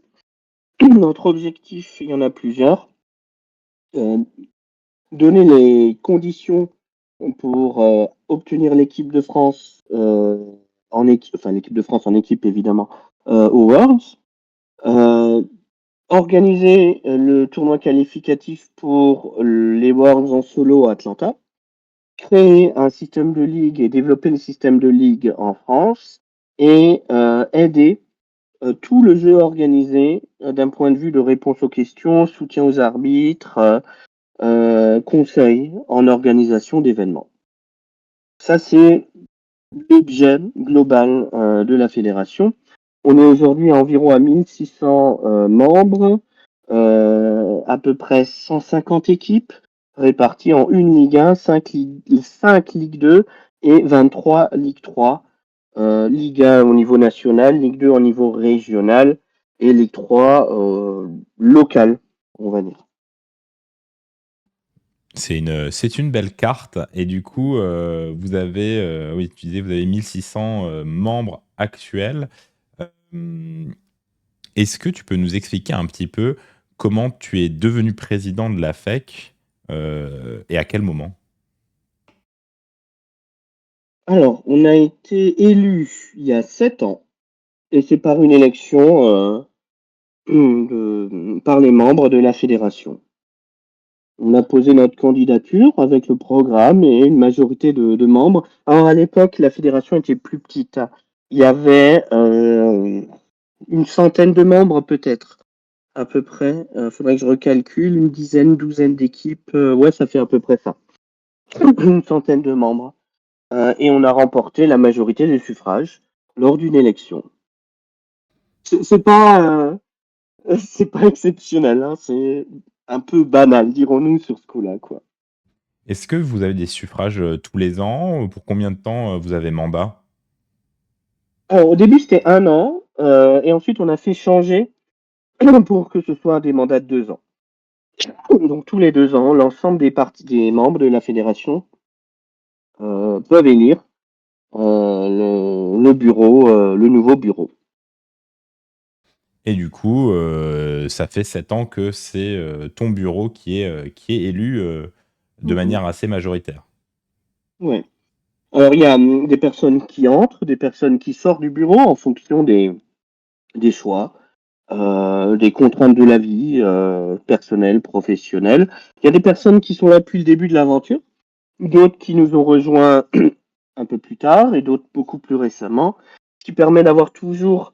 Notre objectif, il y en a plusieurs. Donner les conditions pour obtenir l'équipe de France l'équipe de France en équipe évidemment aux Worlds, organiser le tournoi qualificatif pour les Worlds en solo à Atlanta, créer un système de ligue et développer le système de ligue en France et aider tout le jeu organisé d'un point de vue de réponse aux questions, soutien aux arbitres, conseil en organisation d'événements. Ça, c'est le budget global de la fédération. On est aujourd'hui environ à 1600 membres, à peu près 150 équipes réparties en une Ligue 1, 5 Ligue 2 et 23 Ligue 3. Ligue 1 au niveau national, Ligue 2 au niveau régional et Ligue 3 local, on va dire. C'est une belle carte. Et du coup, vous avez, oui, tu disais, vous avez 1600 membres actuels. Est-ce que tu peux nous expliquer un petit peu comment tu es devenu président de la FEC et à quel moment? Alors, on a été élu il y a 7 ans et c'est par une élection par les membres de la fédération. On a posé notre candidature avec le programme et une majorité de membres. Alors, à l'époque, la fédération était plus petite. Il y avait une centaine de membres peut-être, à peu près. Faudrait que je recalcule, une dizaine, douzaine d'équipes. Ouais, ça fait à peu près ça. Une centaine de membres. Et on a remporté la majorité des suffrages lors d'une élection. C'est pas exceptionnel, hein, c'est un peu banal, dirons-nous, sur ce coup-là, quoi. Est-ce que vous avez des suffrages tous les ans? Pour combien de temps vous avez mandat? Alors, au début, c'était 1 an, et ensuite, on a fait changer pour que ce soit des mandats de 2 ans. Donc, tous les 2 ans, l'ensemble des membres de la fédération peuvent élire le bureau, le nouveau bureau. Et du coup, ça fait 7 ans que c'est ton bureau qui est élu de manière assez majoritaire. Ouais. Alors, il y a des personnes qui entrent, des personnes qui sortent du bureau en fonction des choix. des contraintes de la vie, personnelles, professionnelles. Il y a des personnes qui sont là depuis le début de l'aventure, d'autres qui nous ont rejoints un peu plus tard et d'autres beaucoup plus récemment, ce qui permet d'avoir toujours...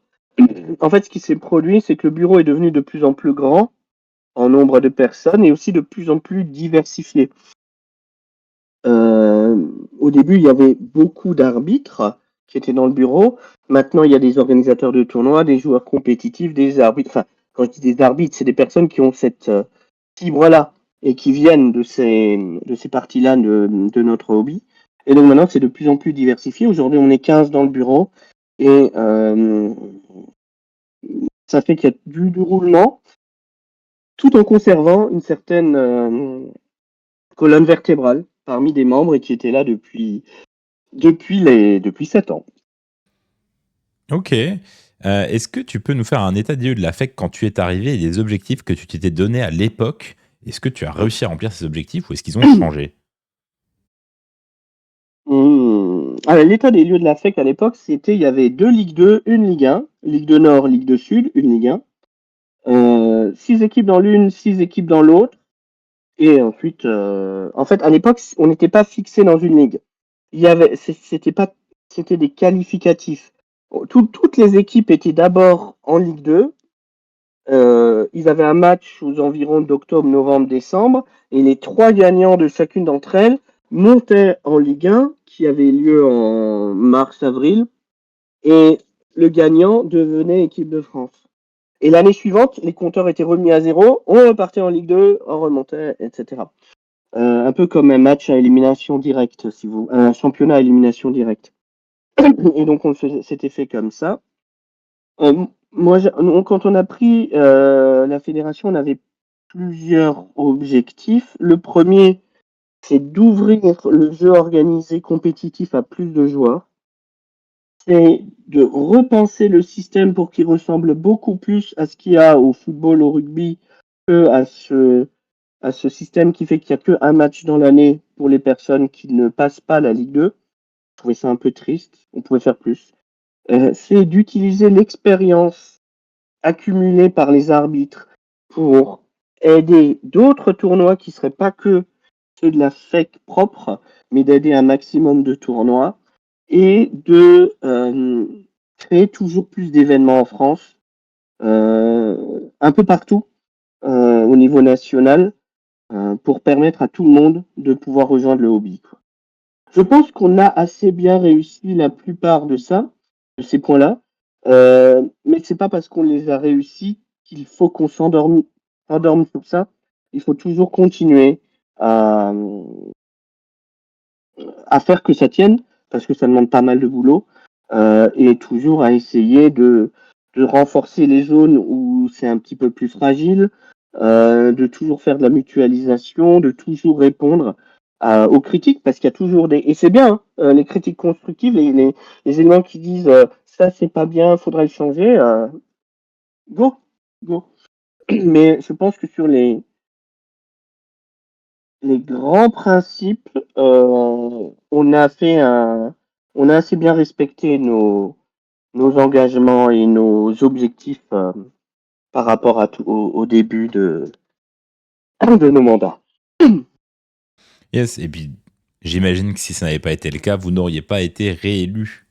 En fait, ce qui s'est produit, c'est que le bureau est devenu de plus en plus grand en nombre de personnes et aussi de plus en plus diversifié. Au début, il y avait beaucoup d'arbitres qui étaient dans le bureau. Maintenant, il y a des organisateurs de tournois, des joueurs compétitifs, des arbitres. Enfin, quand je dis des arbitres, c'est des personnes qui ont cette fibre-là et qui viennent de ces parties-là de notre hobby. Et donc maintenant, c'est de plus en plus diversifié. Aujourd'hui, on est 15 dans le bureau et ça fait qu'il y a du roulement tout en conservant une certaine colonne vertébrale parmi des membres et qui étaient là depuis 7 ans. Ok. Est-ce que tu peux nous faire un état des lieux de la FEC quand tu es arrivé et des objectifs que tu t'étais donné à l'époque? Est-ce que tu as réussi à remplir ces objectifs ou est-ce qu'ils ont changé? Alors, l'état des lieux de la FEC à l'époque, il y avait 2 Ligue 2, une Ligue 1, Ligue 2 Nord, Ligue 2 Sud, une Ligue 1. 6 équipes dans l'une, 6 équipes dans l'autre. Et ensuite, en fait, à l'époque, on n'était pas fixé dans une ligue. C'était des qualificatifs. Toutes les équipes étaient d'abord en Ligue 2. Ils avaient un match aux environs d'octobre, novembre, décembre, et les 3 gagnants de chacune d'entre elles montaient en Ligue 1, qui avait lieu en mars-avril, et le gagnant devenait équipe de France. Et l'année suivante, les compteurs étaient remis à zéro, on repartait en Ligue 2, on remontait, etc. Un peu comme un match à élimination directe, un championnat à élimination directe. Et donc on s'était fait comme ça. Moi, quand on a pris la fédération, on avait plusieurs objectifs. Le premier, c'est d'ouvrir le jeu organisé compétitif à plus de joueurs. C'est de repenser le système pour qu'il ressemble beaucoup plus à ce qu'il y a au football, au rugby, que à ce système qui fait qu'il n'y a qu'un match dans l'année pour les personnes qui ne passent pas la Ligue 2. Je trouvais ça un peu triste. On pouvait faire plus. C'est d'utiliser l'expérience accumulée par les arbitres pour aider d'autres tournois qui ne seraient pas que ceux de la FEC propre, mais d'aider un maximum de tournois et de créer toujours plus d'événements en France, un peu partout au niveau national, pour permettre à tout le monde de pouvoir rejoindre le hobby. Je pense qu'on a assez bien réussi la plupart de ces points-là, mais c'est pas parce qu'on les a réussis qu'il faut qu'on s'endorme sur ça. Il faut toujours continuer à faire que ça tienne, parce que ça demande pas mal de boulot, et toujours à essayer de renforcer les zones où c'est un petit peu plus fragile, de toujours faire de la mutualisation, de toujours répondre aux critiques, parce qu'il y a toujours des... Et c'est bien, les critiques constructives, les éléments qui disent ça c'est pas bien, faudrait le changer, go. Mais je pense que sur les grands principes, on a assez bien respecté nos engagements et nos objectifs par rapport au début de nos mandats. Yes, et puis j'imagine que si ça n'avait pas été le cas, vous n'auriez pas été réélu.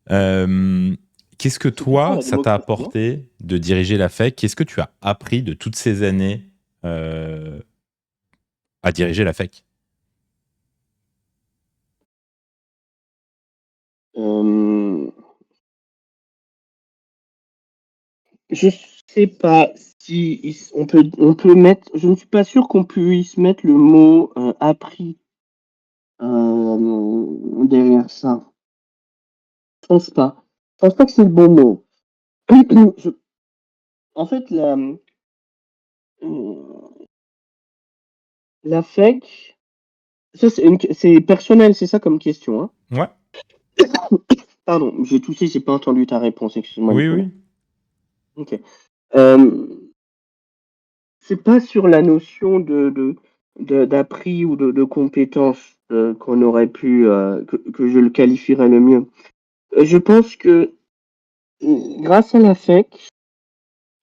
Qu'est-ce que toi, ça t'a apporté de diriger la FEC? Qu'est-ce que tu as appris de toutes ces années à diriger la FEC? Je sais pas si on peut mettre. Je ne suis pas sûr qu'on puisse mettre le mot appris derrière ça. Je pense pas. Je pense pas que c'est le bon mot. En fait, la FEC, ça c'est personnel, c'est ça comme question. Hein. Ouais. Pardon, j'ai toussé, j'ai pas entendu ta réponse, excuse-moi. Oui, oui. Ok. C'est pas sur la notion d'appris ou de compétences qu'on aurait pu, que je le qualifierais le mieux. Je pense que grâce à la FEC,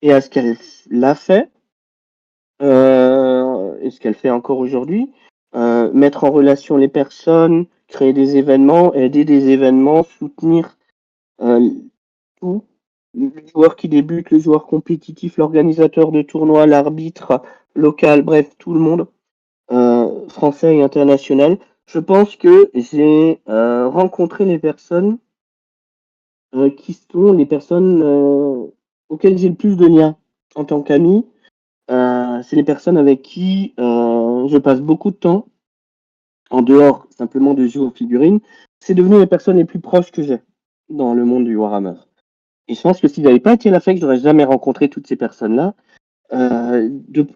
et à ce qu'elle l'a fait, et ce qu'elle fait encore aujourd'hui. Mettre en relation les personnes, créer des événements, aider des événements, soutenir tout. Le joueur qui débute, le joueur compétitif, l'organisateur de tournois, l'arbitre local, bref, tout le monde, français et international. Je pense que j'ai rencontré les personnes qui sont les personnes auxquelles j'ai le plus de liens en tant qu'ami. C'est les personnes avec qui je passe beaucoup de temps, en dehors simplement de jouer aux figurines. C'est devenu les personnes les plus proches que j'ai dans le monde du Warhammer. Et je pense que si j'avais pas été à la FEC, j'aurais jamais rencontré toutes ces personnes-là,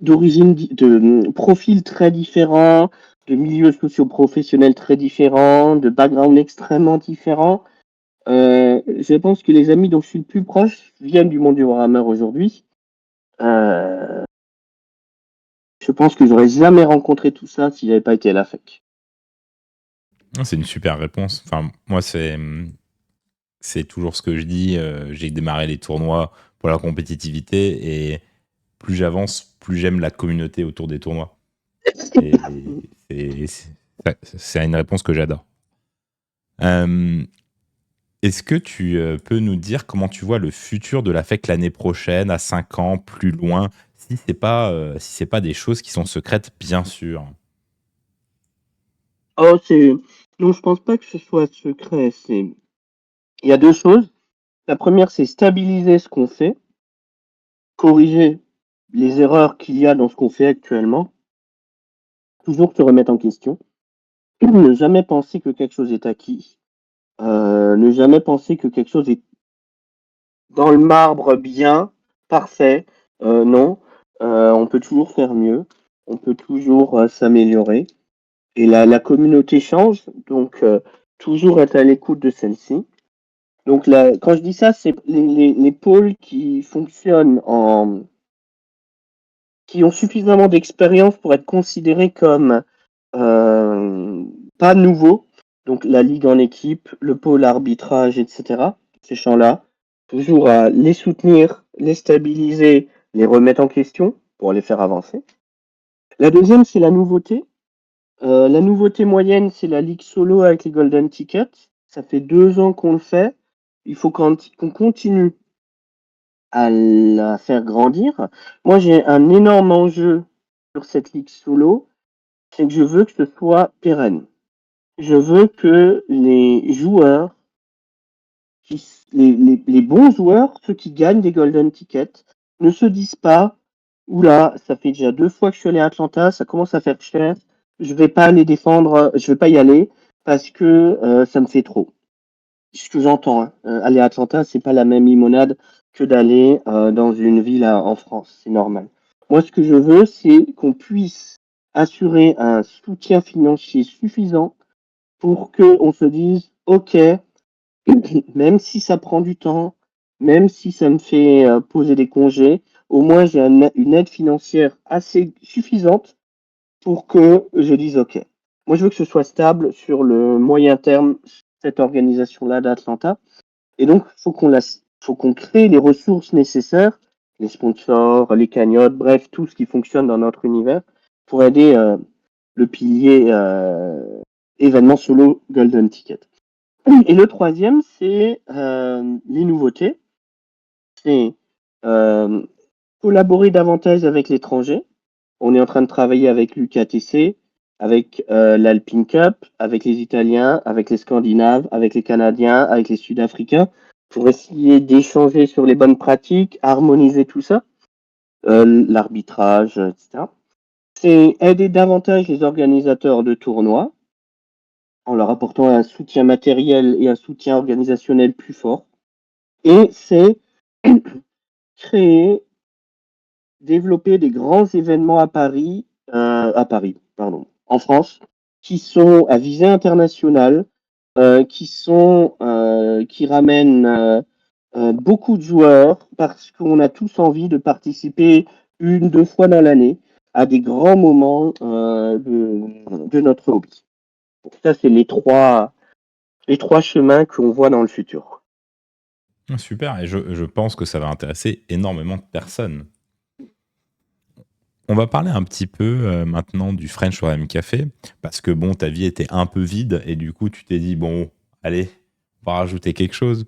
d'origine, de profils très différents, de milieux socio-professionnels très différents, de backgrounds extrêmement différents. Je pense que les amis dont je suis le plus proche viennent du monde du Warhammer aujourd'hui. Euh, je pense que j'aurais jamais rencontré tout ça si j'avais pas été à la FEC. C'est une super réponse. Enfin, moi, c'est toujours ce que je dis. J'ai démarré les tournois pour la compétitivité et plus j'avance, plus j'aime la communauté autour des tournois. Et c'est une réponse que j'adore. Est-ce que tu peux nous dire comment tu vois le futur de la FEC l'année prochaine, à 5 ans, plus loin, si c'est pas des choses qui sont secrètes, bien sûr. Oh, non, je pense pas que ce soit secret. Il y a deux choses. La première, c'est stabiliser ce qu'on fait, corriger les erreurs qu'il y a dans ce qu'on fait actuellement, toujours se remettre en question, ne jamais penser que quelque chose est acquis, ne jamais penser que quelque chose est dans le marbre bien, parfait. Non, on peut toujours faire mieux, on peut toujours s'améliorer. Et la communauté change, donc toujours être à l'écoute de celle-ci. Donc quand je dis ça, c'est les pôles qui fonctionnent qui ont suffisamment d'expérience pour être considérés comme pas nouveaux. Donc la ligue en équipe, le pôle arbitrage, etc. Ces champs-là, toujours à les soutenir, les stabiliser, les remettre en question pour les faire avancer. La deuxième, c'est la nouveauté. La nouveauté moyenne, c'est la ligue solo avec les Golden Tickets. Ça fait 2 ans qu'on le fait. Il faut qu'on continue à la faire grandir. Moi, j'ai un énorme enjeu sur cette ligue solo, c'est que je veux que ce soit pérenne. Je veux que les joueurs, les bons joueurs, ceux qui gagnent des Golden Tickets, ne se disent pas oula, ça fait déjà 2 fois que je suis allé à Atlanta, ça commence à faire cher, je vais pas aller défendre, je vais pas y aller parce que ça me fait trop. Ce que j'entends, hein. Aller à Atlanta, c'est pas la même limonade que d'aller dans une ville en France, c'est normal. Moi, ce que je veux, c'est qu'on puisse assurer un soutien financier suffisant pour qu'on se dise, OK, même si ça prend du temps, même si ça me fait poser des congés, au moins j'ai une aide financière assez suffisante pour que je dise OK. Moi, je veux que ce soit stable sur le moyen terme, cette organisation-là d'Atlanta. Et donc, faut qu'on crée les ressources nécessaires, les sponsors, les cagnottes, bref, tout ce qui fonctionne dans notre univers pour aider le pilier événement solo Golden Ticket. Et le troisième, c'est les nouveautés. C'est collaborer davantage avec l'étranger. On est en train de travailler avec l'UKTC, avec l'Alpine Cup, avec les Italiens, avec les Scandinaves, avec les Canadiens, avec les Sud-Africains, pour essayer d'échanger sur les bonnes pratiques, harmoniser tout ça, l'arbitrage, etc. C'est aider davantage les organisateurs de tournois en leur apportant un soutien matériel et un soutien organisationnel plus fort. Et c'est créer, développer des grands événements à Paris, en France, qui sont à visée internationale, qui ramènent beaucoup de joueurs parce qu'on a tous envie de participer 1, 2 fois dans l'année à des grands moments de notre hobby. Donc ça, c'est les trois chemins qu'on voit dans le futur. Super, et je pense que ça va intéresser énormément de personnes. On va parler un petit peu maintenant du French OM Café, parce que bon, ta vie était un peu vide, et du coup, tu t'es dit, bon, allez, on va rajouter quelque chose.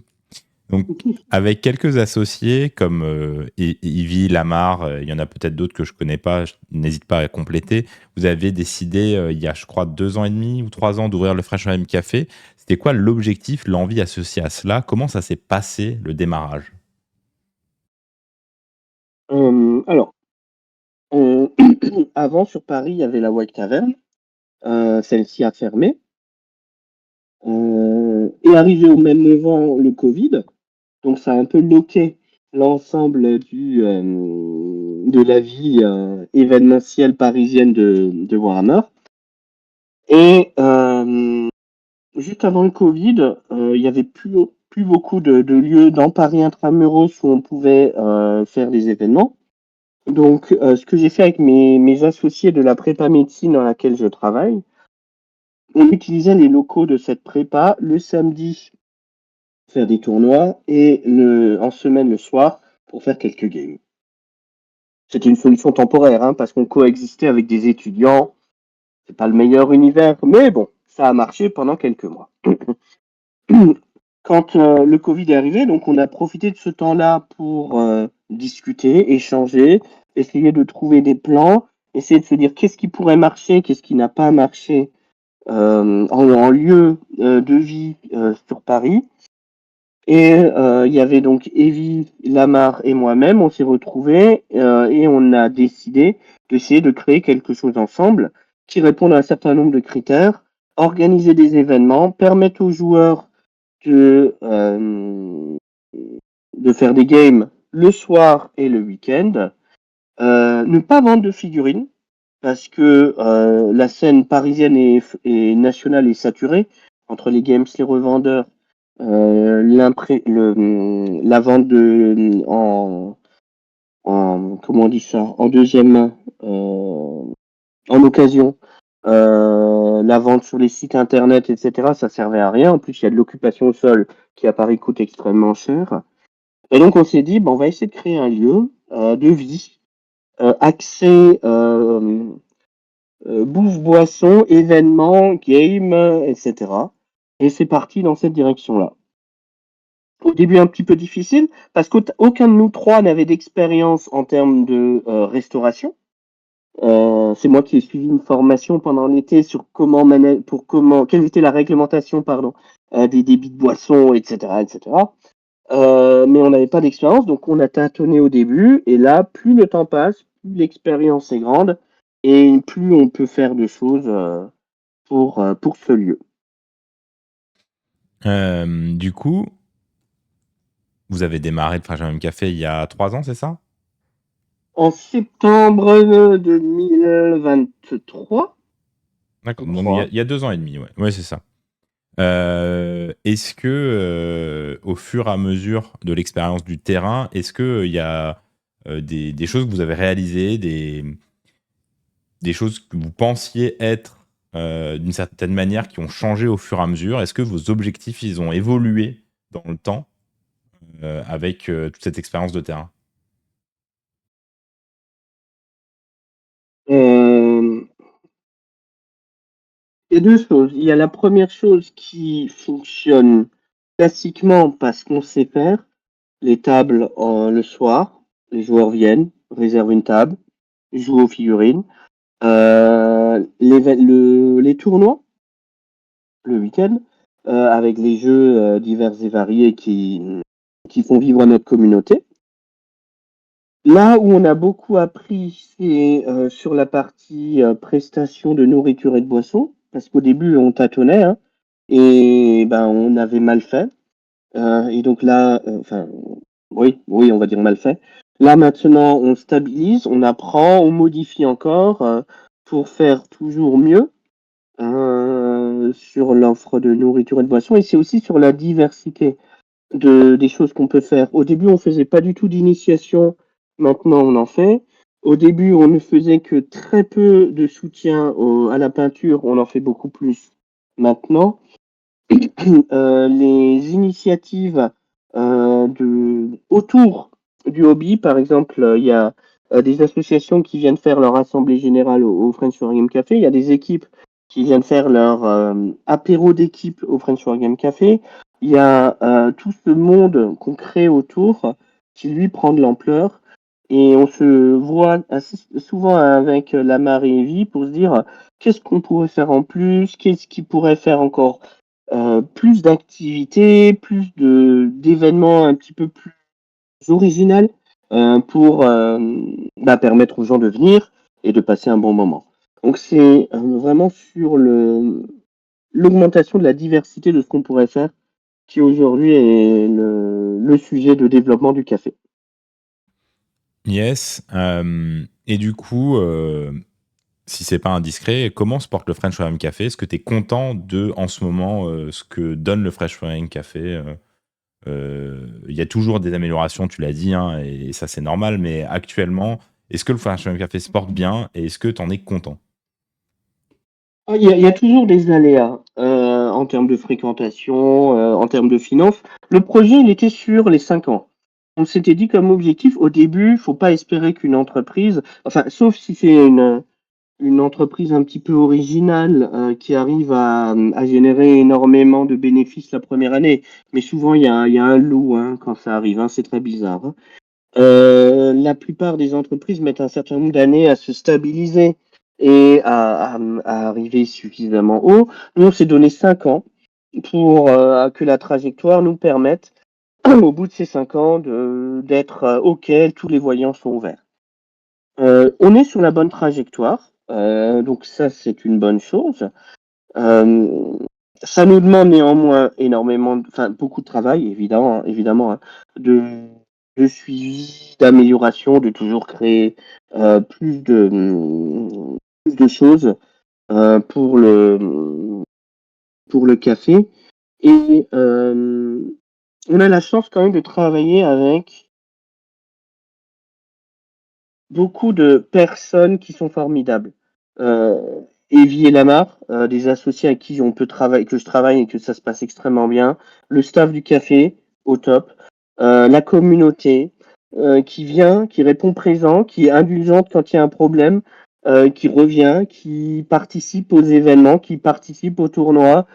Donc, avec quelques associés comme Yvi, Lamar, il y en a peut-être d'autres que je connais pas, n'hésite pas à compléter. Vous avez décidé, il y a, je crois, 2 ans et demi ou 3 ans, d'ouvrir le Fresh AM Café. C'était quoi l'objectif, l'envie associée à cela? Comment ça s'est passé, le démarrage? Alors, avant sur Paris, il y avait la White Tavern. Celle-ci a fermé. Est arrivé au même moment le Covid, donc ça a un peu loqué l'ensemble de la vie événementielle parisienne de Warhammer. Et juste avant le Covid, il y avait plus beaucoup de lieux dans Paris intramuros où on pouvait faire des événements. Donc, ce que j'ai fait avec mes associés de la prépa médecine dans laquelle je travaille, on utilisait les locaux de cette prépa le samedi pour faire des tournois et en semaine le soir pour faire quelques games. C'était une solution temporaire hein, parce qu'on coexistait avec des étudiants. C'est pas le meilleur univers, mais bon, ça a marché pendant quelques mois. Quand le Covid est arrivé, donc on a profité de ce temps-là pour discuter, échanger, essayer de trouver des plans, essayer de se dire qu'est-ce qui pourrait marcher, qu'est-ce qui n'a pas marché en lieu de vie sur Paris. Et il y avait donc Evie, Lamar et moi-même, on s'est retrouvés et on a décidé d'essayer de créer quelque chose ensemble qui réponde à un certain nombre de critères, organiser des événements, permettre aux joueurs de faire des games le soir et le week-end, ne pas vendre de figurines parce que la scène parisienne et nationale est saturée entre les games, les revendeurs, la vente comment on dit ça, en deuxième main, en occasion, la vente sur les sites internet, etc. Ça servait à rien. En plus, il y a de l'occupation au sol qui à Paris coûte extrêmement cher. Et donc on s'est dit, on va essayer de créer un lieu de vie, axé bouffe, boisson, événements, game, etc. Et c'est parti dans cette direction-là. Au début, un petit peu difficile, parce qu'aucun de nous trois n'avait d'expérience en termes de restauration. C'est moi qui ai suivi une formation pendant l'été sur quelle était la réglementation, pardon, des débits de boissons, etc., etc. Mais on n'avait pas d'expérience, donc on a tâtonné au début, et là, plus le temps passe, plus l'expérience est grande, et plus on peut faire de choses pour ce lieu. Du coup, vous avez démarré le Fresh AM Café il y a 3 ans, c'est ça? En septembre 2023, D'accord, je donc il y a, crois. il y a 2 ans et demi, ouais, ouais c'est ça. Est-ce que, au fur et à mesure de l'expérience du terrain, est-ce qu'il y a des choses que vous avez réalisées, des choses que vous pensiez être d'une certaine manière qui ont changé au fur et à mesure? Est-ce que vos objectifs, ils ont évolué dans le temps avec toute cette expérience de terrain? Euh, il y a deux choses. Il y a la première chose qui fonctionne classiquement parce qu'on sait faire. Les tables le soir, les joueurs viennent, réservent une table, jouent aux figurines. Les tournois, le week-end, avec les jeux divers et variés qui font vivre notre communauté. Là où on a beaucoup appris, c'est sur la partie prestation de nourriture et de boisson, parce qu'au début, on tâtonnait, hein, et on avait mal fait. Et donc là, oui, on va dire mal fait. Là maintenant, on stabilise, on apprend, on modifie encore pour faire toujours mieux sur l'offre de nourriture et de boisson. Et c'est aussi sur la diversité des choses qu'on peut faire. Au début, on faisait pas du tout d'initiation. Maintenant, on en fait. Au début, on ne faisait que très peu de soutien à la peinture. On en fait beaucoup plus maintenant. Les initiatives autour du hobby. Par exemple, il y a des associations qui viennent faire leur assemblée générale au French Wargame Café. Il y a des équipes qui viennent faire leur apéro d'équipe au French Wargame Café. Il y a tout ce monde qu'on crée autour qui lui prend de l'ampleur. Et on se voit assez souvent avec la marée vie pour se dire qu'est-ce qu'on pourrait faire en plus, qu'est-ce qui pourrait faire encore plus d'activités, plus d'événements un petit peu plus original pour permettre aux gens de venir et de passer un bon moment. Donc c'est vraiment sur l'augmentation de la diversité de ce qu'on pourrait faire qui aujourd'hui est le sujet de développement du café. Yes. Et du coup, si c'est pas indiscret, comment se porte le French Wargame Café? Est-ce que tu es content de, en ce moment, ce que donne le French Wargame Café? Il y a toujours des améliorations, tu l'as dit, hein, et ça c'est normal, mais actuellement, est-ce que le French Wargame Café se porte bien et est-ce que tu en es content? Il y a toujours des aléas en termes de fréquentation, en termes de finances. Le projet, il était sur les 5 ans. On s'était dit comme objectif, au début, faut pas espérer qu'une entreprise, enfin, sauf si c'est une entreprise un petit peu originale qui arrive à générer énormément de bénéfices la première année. Mais souvent, il y a un loup hein, quand ça arrive, hein, c'est très bizarre. Hein. La plupart des entreprises mettent un certain nombre d'années à se stabiliser et à arriver suffisamment haut. Nous, on s'est donné 5 ans pour que la trajectoire nous permette, au bout de ces 5 ans, d'être OK, tous les voyants sont ouverts. On est sur la bonne trajectoire, donc ça, c'est une bonne chose. Ça nous demande néanmoins énormément, enfin beaucoup de travail, évidemment hein, de, de suivi, d'amélioration, de toujours créer plus de choses pour le café. Et on a la chance quand même de travailler avec beaucoup de personnes qui sont formidables. Evie et Lamar, des associés avec qui on peut travailler, que je travaille et que ça se passe extrêmement bien. Le staff du café, au top. La communauté qui vient, qui répond présent, qui est indulgente quand il y a un problème, qui revient, qui participe aux événements, qui participe au tournoi.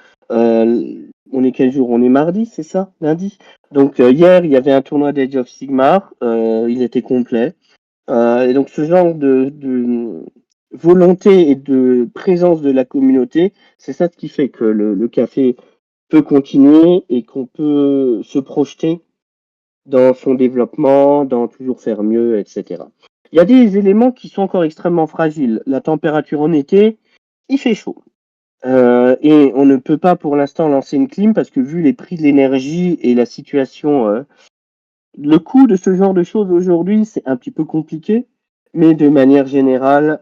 On est quel jour? On est mardi, c'est ça? Lundi? Donc hier, il y avait un tournoi d'Age of Sigmar. Il était complet. Et donc ce genre de volonté et de présence de la communauté, c'est ça qui fait que le café peut continuer et qu'on peut se projeter dans son développement, dans toujours faire mieux, etc. Il y a des éléments qui sont encore extrêmement fragiles. La température en été, il fait chaud. Et on ne peut pas pour l'instant lancer une clim parce que vu les prix de l'énergie et la situation, le coût de ce genre de choses aujourd'hui, c'est un petit peu compliqué. Mais de manière générale,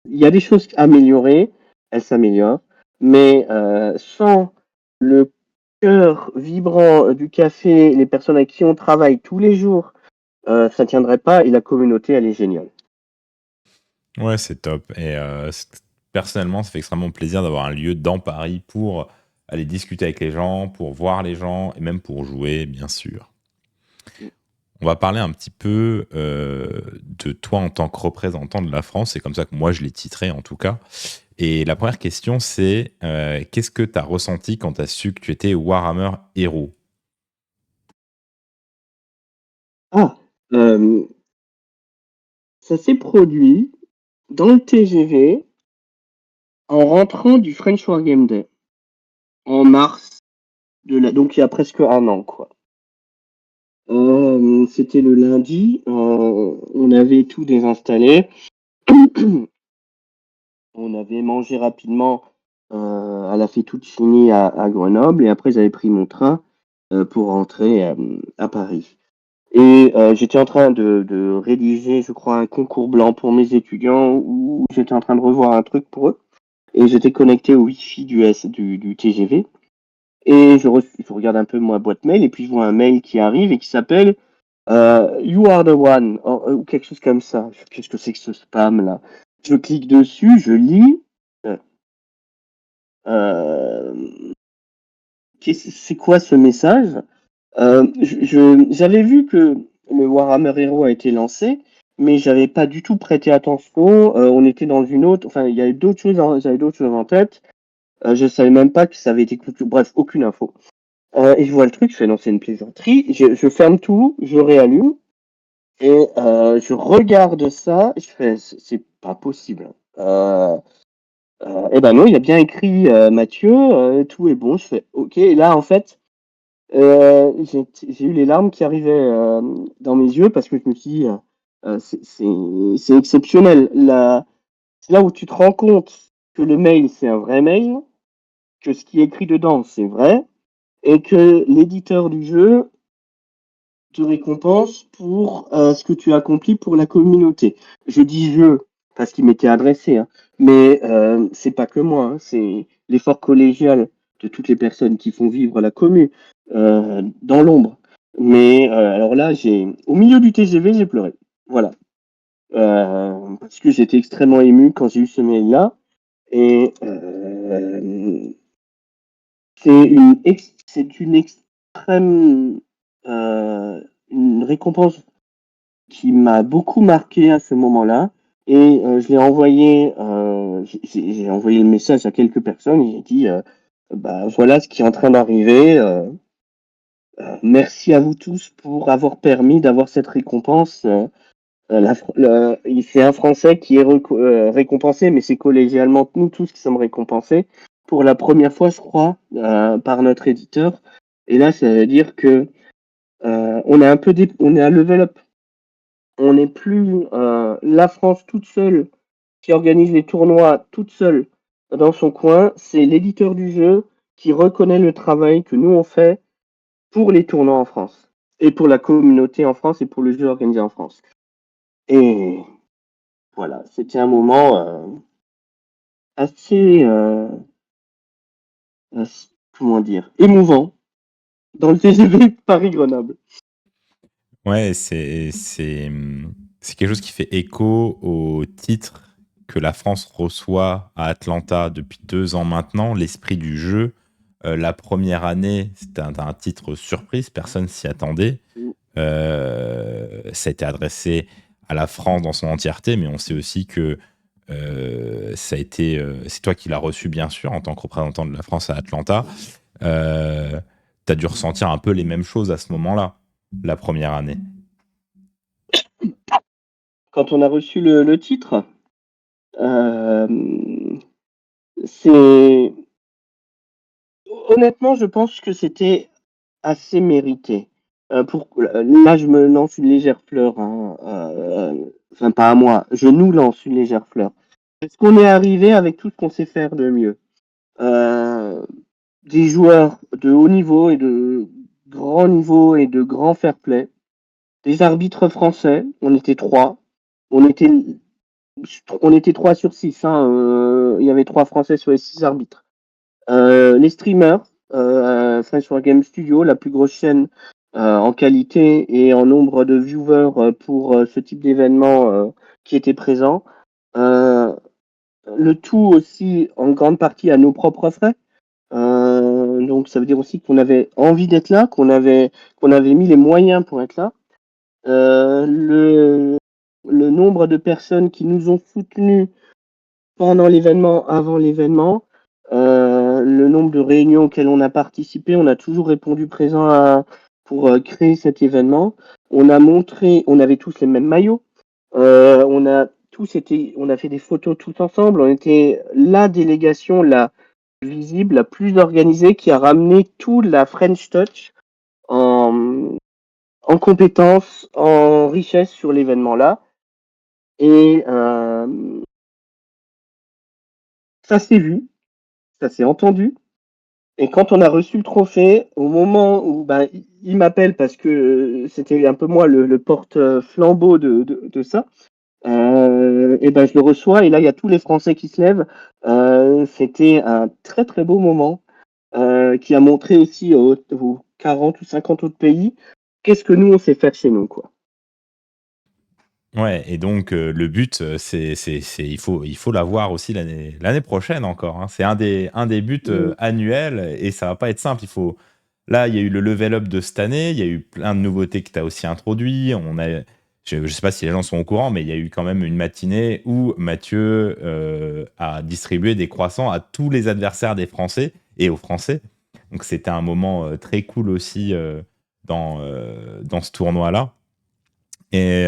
il y a des choses améliorées, elles s'améliorent, mais sans le cœur vibrant du café, les personnes avec qui on travaille tous les jours, ça ne tiendrait pas et la communauté, elle est géniale. Ouais, c'est top. Et personnellement, ça fait extrêmement plaisir d'avoir un lieu dans Paris pour aller discuter avec les gens, pour voir les gens et même pour jouer, bien sûr. On va parler un petit peu de toi en tant que représentant de la France. C'est comme ça que moi, je l'ai titré en tout cas. Et la première question, c'est qu'est-ce que tu as ressenti quand tu as su que tu étais Warhammer Hero? Ah, euh, ça s'est produit dans le TGV en rentrant du French Wargame Day en mars donc il y a presque un an quoi. C'était le lundi, on avait tout désinstallé, on avait mangé rapidement à la Fettuccine à Grenoble et après j'avais pris mon train pour rentrer à Paris. Et j'étais en train de rédiger, je crois, un concours blanc pour mes étudiants où j'étais en train de revoir un truc pour eux. Et j'étais connecté au Wi-Fi du TGV. Et je regarde un peu ma boîte mail et puis je vois un mail qui arrive et qui s'appelle You are the one ou quelque chose comme ça. Qu'est-ce que c'est que ce spam là? Je clique dessus, je lis. Euh, c'est quoi ce message? J'avais vu que le Warhammer Hero a été lancé, mais j'avais pas du tout prêté attention. On était dans une autre, enfin, il y avait d'autres choses, j'avais d'autres choses en tête. Je savais même pas que ça avait été conclu. Bref, aucune info. Et je vois le truc, je fais non, c'est une plaisanterie. Je ferme tout, je réallume et je regarde ça. Je fais, c'est pas possible. Et ben non, il a bien écrit Mathieu, tout est bon. Je fais ok. Et là, en fait, j'ai eu les larmes qui arrivaient dans mes yeux parce que je me suis dit, c'est exceptionnel. C'est là où tu te rends compte que le mail, c'est un vrai mail, que ce qui est écrit dedans, c'est vrai, et que l'éditeur du jeu te récompense pour ce que tu as accompli pour la communauté. Je dis je parce qu'il m'était adressé, hein, mais c'est pas que moi, hein, c'est l'effort collégial de toutes les personnes qui font vivre la commune dans l'ombre. Mais alors là, au milieu du TGV, j'ai pleuré. Voilà. Parce que j'étais extrêmement ému quand j'ai eu ce mail-là. Et c'est une extrême une récompense qui m'a beaucoup marqué à ce moment-là. Et j'ai envoyé le message à quelques personnes et j'ai dit bah, voilà ce qui est en train d'arriver. Merci à vous tous pour avoir permis d'avoir cette récompense. C'est un Français qui est récompensé, mais c'est collégialement nous tous qui sommes récompensés pour la première fois, je crois, par notre éditeur. Et là, ça veut dire que on est à level up. On n'est plus la France toute seule qui organise les tournois toute seule dans son coin. C'est l'éditeur du jeu qui reconnaît le travail que nous on fait pour les tournois en France et pour la communauté en France et pour le jeu organisé en France. Et voilà, c'était un moment assez, comment dire, émouvant dans le TGV Paris-Grenoble. Ouais, c'est quelque chose qui fait écho au titre que la France reçoit à Atlanta depuis 2 ans maintenant, l'esprit du jeu. La première année, c'était un titre surprise, personne s'y attendait. Ça a été adressé à la France dans son entièreté, mais on sait aussi que c'est toi qui l'as reçu, bien sûr, en tant que représentant de la France à Atlanta. Tu as dû ressentir un peu les mêmes choses à ce moment-là, la première année. Quand on a reçu le titre, c'est honnêtement, je pense que c'était assez mérité. Là, je me lance une légère fleur, hein, enfin pas à moi, je nous lance une légère fleur. Est-ce qu'on est arrivé avec tout ce qu'on sait faire de mieux? Des joueurs de haut niveau et de grand niveau et de grand fair play, des arbitres français, on était 3, on était 3 sur 6, hein, il y avait 3 Français sur les 6 arbitres. Les streamers, French War Game Studio, la plus grosse chaîne en qualité et en nombre de viewers pour ce type d'événement qui était présent. Le tout aussi en grande partie à nos propres frais. Donc ça veut dire aussi qu'on avait envie d'être là, qu'on avait mis les moyens pour être là. Le nombre de personnes qui nous ont soutenus pendant l'événement, avant l'événement, le nombre de réunions auxquelles on a participé, on a toujours répondu présent pour créer cet événement. On avait tous les mêmes maillots. On a fait des photos tous ensemble. On était la délégation la visible, la plus organisée, qui a ramené tout la French Touch en compétences, en richesse sur l'événement-là. Et ça s'est vu, ça s'est entendu. Et quand on a reçu le trophée, au moment où il m'appelle parce que c'était un peu moi le porte-flambeau de ça, et je le reçois et là il y a tous les Français qui se lèvent. C'était un très très beau moment qui a montré aussi aux 40 ou 50 autres pays qu'est-ce que nous on sait faire chez nous, quoi. Ouais, et donc le but, il faut l'avoir aussi l'année prochaine encore, hein. C'est un des buts Mm. annuels et ça va pas être simple. Là, il y a eu le level up de cette année, il y a eu plein de nouveautés que tu as aussi introduit. Je sais pas si les gens sont au courant, mais il y a eu quand même une matinée où Mathieu a distribué des croissants à tous les adversaires des Français et aux Français. Donc c'était un moment très cool aussi dans ce tournoi-là. Et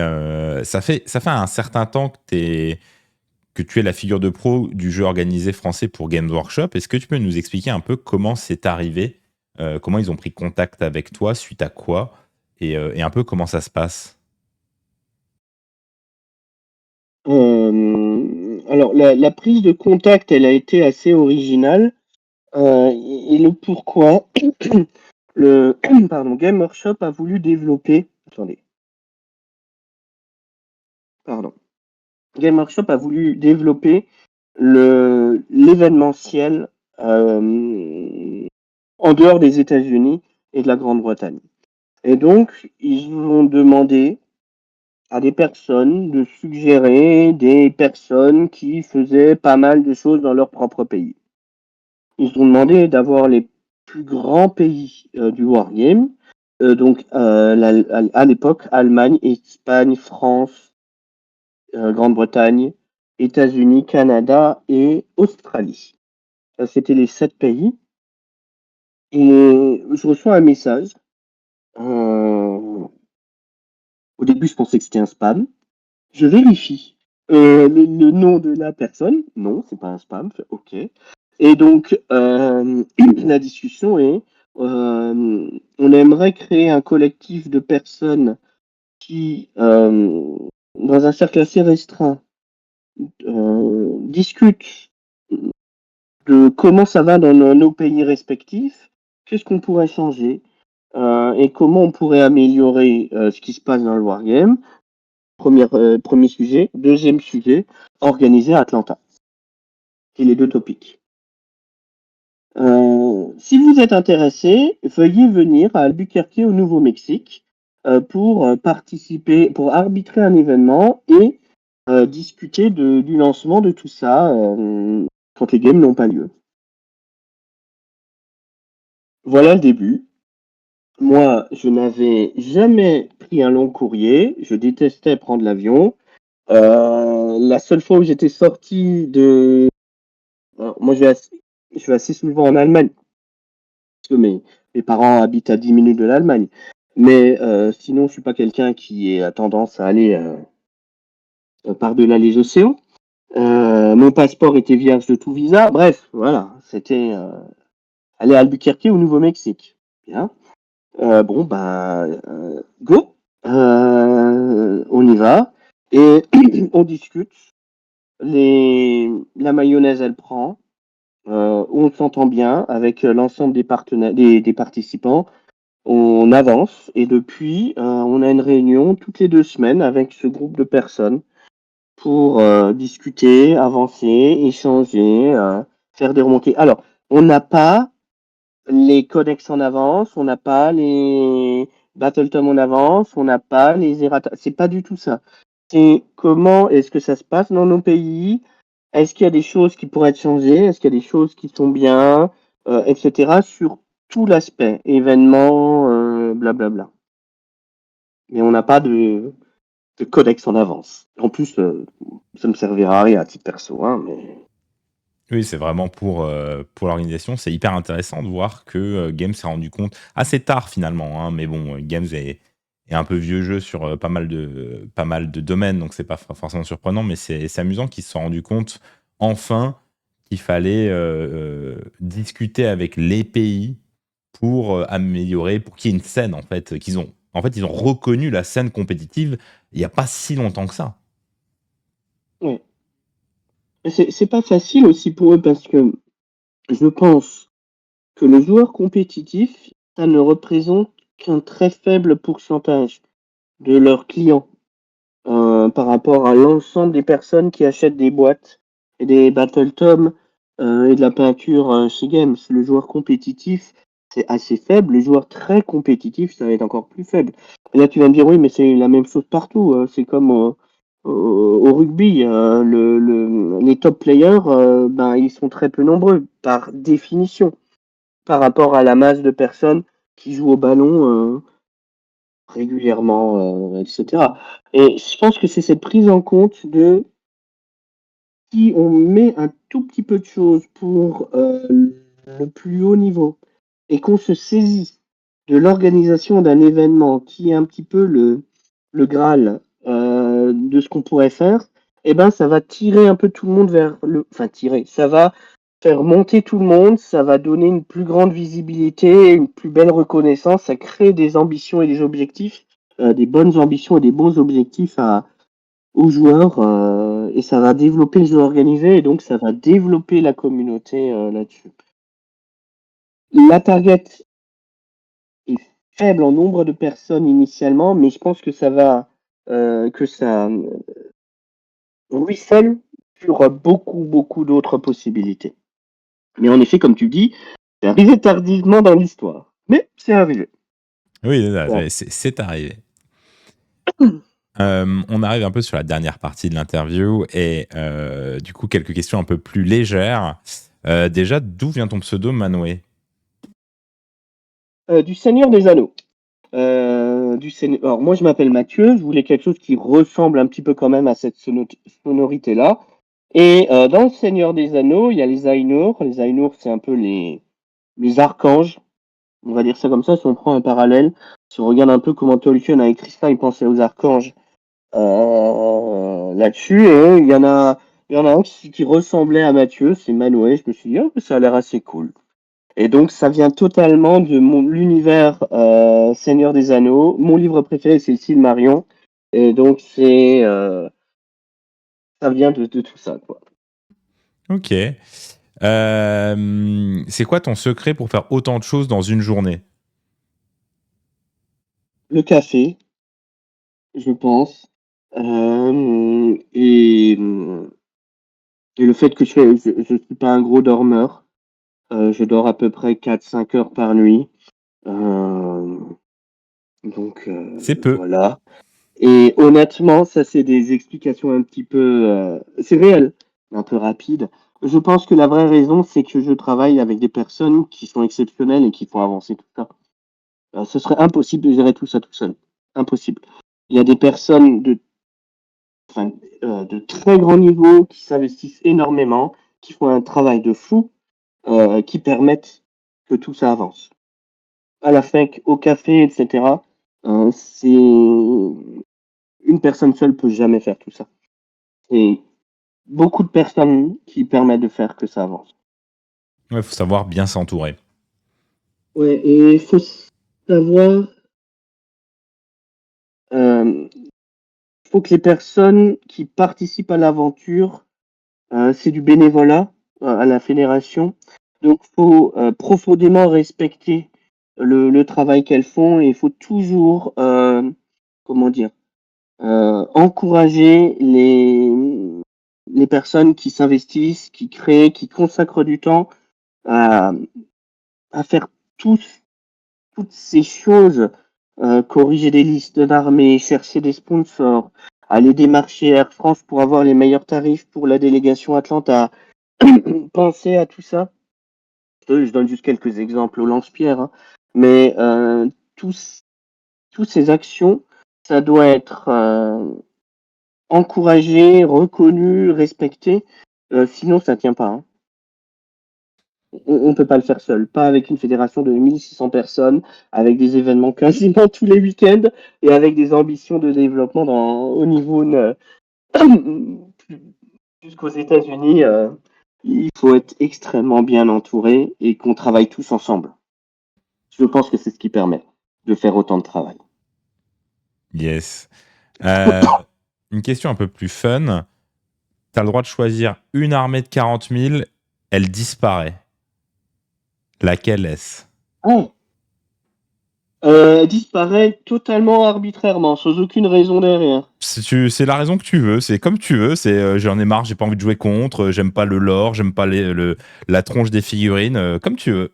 ça fait un certain temps que tu es la figure de pro du jeu organisé français pour Games Workshop. Est-ce que tu peux nous expliquer un peu comment c'est arrivé, comment ils ont pris contact avec toi, suite à quoi, et un peu comment ça se passe? Alors, la prise de contact, elle a été assez originale. Et le pourquoi, le pardon, Game Workshop a voulu développer. Attendez, pardon. Game Workshop a voulu développer l'événementiel en dehors des États-Unis et de la Grande-Bretagne. Et donc, ils ont demandé à des personnes de suggérer des personnes qui faisaient pas mal de choses dans leur propre pays. Ils ont demandé d'avoir les plus grands pays du Wargame, donc à l'époque Allemagne, Espagne, France, Grande-Bretagne, États-Unis, Canada et Australie. C'était les 7 pays. Et je reçois un message. Au début, je pensais que c'était un spam. Je vérifie le nom de la personne. Non, c'est pas un spam. Ok. Et donc, la discussion est, on aimerait créer un collectif de personnes qui, dans un cercle assez restreint, discutent de comment ça va dans nos pays respectifs, qu'est-ce qu'on pourrait changer, et comment on pourrait améliorer ce qui se passe dans le Wargame. Premier sujet. Deuxième sujet, organiser à Atlanta. C'est les 2 topics. Si vous êtes intéressé, veuillez venir à Albuquerque au Nouveau-Mexique pour participer, pour arbitrer un événement et discuter du lancement de tout ça quand les games n'ont pas lieu. Voilà le début. Moi, je n'avais jamais pris un long courrier. Je détestais prendre l'avion. La seule fois où j'étais sorti de... Alors, moi, je vais assez souvent en Allemagne. Parce que mes parents habitent à 10 minutes de l'Allemagne. Mais sinon, je suis pas quelqu'un qui a tendance à aller par-delà les océans. Mon passeport était vierge de tout visa. Bref, voilà, c'était aller à Albuquerque au Nouveau-Mexique. Bien. Bon, bah, go. On y va. Et on discute. La mayonnaise, elle prend. On s'entend bien avec l'ensemble des partenaires, des participants. On avance et depuis, on a une réunion toutes les 2 semaines avec ce groupe de personnes pour discuter, avancer, échanger, faire des remontées. Alors, on n'a pas les codex en avance, on n'a pas les Battletome en avance, on n'a pas les errata. C'est pas du tout ça. C'est comment est-ce que ça se passe dans nos pays? Est-ce qu'il y a des choses qui pourraient être changées? Est-ce qu'il y a des choses qui sont bien, etc. sur tout l'aspect, événement, blablabla. Mais on n'a pas de codex en avance. En plus, ça me servira à rien à titre perso, hein, mais... Oui, c'est vraiment pour l'organisation. C'est hyper intéressant de voir que Games s'est rendu compte assez tard finalement, hein, mais bon, Games est un peu vieux jeu sur pas mal de domaines, donc c'est pas forcément surprenant, mais c'est amusant qu'ils se sont rendus compte enfin qu'il fallait discuter avec les pays pour améliorer, pour qu'il y ait une scène en fait, ils ont reconnu la scène compétitive il n'y a pas si longtemps que ça. Ouais. C'est pas facile aussi pour eux parce que je pense que le joueur compétitif, ça ne représente qu'un très faible pourcentage de leurs clients par rapport à l'ensemble des personnes qui achètent des boîtes et des Battletomes et de la peinture chez Games. Le joueur compétitif, c'est assez faible. Le joueur très compétitif, ça va être encore plus faible. Et là, tu vas me dire, oui, mais c'est la même chose partout. C'est comme au rugby. Les top players, ils sont très peu nombreux, par définition, par rapport à la masse de personnes qui jouent au ballon régulièrement, etc. Et je pense que c'est cette prise en compte de si on met un tout petit peu de choses pour le plus haut niveau et qu'on se saisit de l'organisation d'un événement qui est un petit peu le Graal de ce qu'on pourrait faire, eh ben ça va tirer un peu tout le monde vers le. Enfin, tirer, ça va faire monter tout le monde, ça va donner une plus grande visibilité, une plus belle reconnaissance, ça crée des ambitions et des objectifs, des bonnes ambitions et des bons objectifs aux joueurs, et ça va développer le jeu organisé et donc ça va développer la communauté là-dessus. La target est faible en nombre de personnes initialement, mais je pense que ça va ruisselle sur beaucoup d'autres possibilités. Mais en effet, comme tu dis, c'est arrivé tardivement dans l'histoire. Mais c'est arrivé. Oui, Bon. c'est arrivé. On arrive un peu sur la dernière partie de l'interview et du coup, quelques questions un peu plus légères. Déjà, d'où vient ton pseudo Manwë? Du Seigneur des Anneaux. Alors, moi, je m'appelle Mathieu. Je voulais quelque chose qui ressemble un petit peu quand même à cette sonorité-là. Et dans le Seigneur des Anneaux, il y a les Ainur. Les Ainur, c'est un peu les archanges. On va dire ça comme ça, si on prend un parallèle. Si on regarde un peu comment Tolkien a écrit ça, il pensait aux archanges là-dessus. Et il y en a un qui ressemblait à Mathieu, c'est Manwë. Je me suis dit, oh, ça a l'air assez cool. Et donc, ça vient totalement de l'univers Seigneur des Anneaux. Mon livre préféré, c'est le Silmarillion. Et donc, ça vient de tout ça, quoi. Ok. C'est quoi ton secret pour faire autant de choses dans une journée? Le café, je pense. Et le fait que je suis pas un gros dormeur. Je dors à peu près 4-5 heures par nuit. Donc, C'est peu. voilà. Et honnêtement, ça, c'est des explications un petit peu. C'est réel, un peu rapide. Je pense que la vraie raison, c'est que je travaille avec des personnes qui sont exceptionnelles et qui font avancer tout ça. Ce serait impossible de gérer tout ça tout seul. Impossible. Il y a des personnes de très grand niveau qui s'investissent énormément, qui font un travail de fou, qui permettent que tout ça avance. À la FEC, au café, etc. C'est une personne seule peut jamais faire tout ça. Et beaucoup de personnes qui permettent de faire que ça avance. Ouais, faut savoir bien s'entourer. Ouais, et il faut savoir, euh, faut que les personnes qui participent à l'aventure, c'est du bénévolat à la fédération, donc faut profondément respecter le travail qu'elles font et il faut toujours, comment dire, encourager les personnes qui s'investissent, qui créent, qui consacrent du temps à, à faire toutes ces choses, corriger des listes d'armées, chercher des sponsors, aller démarcher Air France pour avoir les meilleurs tarifs pour la délégation Atlanta, penser à tout ça. Je donne juste quelques exemples au lance-pierre, hein. Mais toutes ces actions, ça doit être encouragé, reconnu, respecté. Sinon, ça tient pas, hein. On ne peut pas le faire seul. Pas avec une fédération de 1600 personnes, avec des événements quasiment tous les week-ends et avec des ambitions de développement au niveau jusqu'aux États-Unis. Il faut être extrêmement bien entouré et qu'on travaille tous ensemble. Je pense que c'est ce qui permet de faire autant de travail. Yes. Une question un peu plus fun. Tu as le droit de choisir une armée de 40 000, elle disparaît. Laquelle est-ce? Oh. Disparaît totalement arbitrairement, sans aucune raison derrière. C'est la raison que tu veux, c'est comme tu veux, c'est j'en ai marre, j'ai pas envie de jouer contre, j'aime pas le lore, j'aime pas la tronche des figurines, comme tu veux.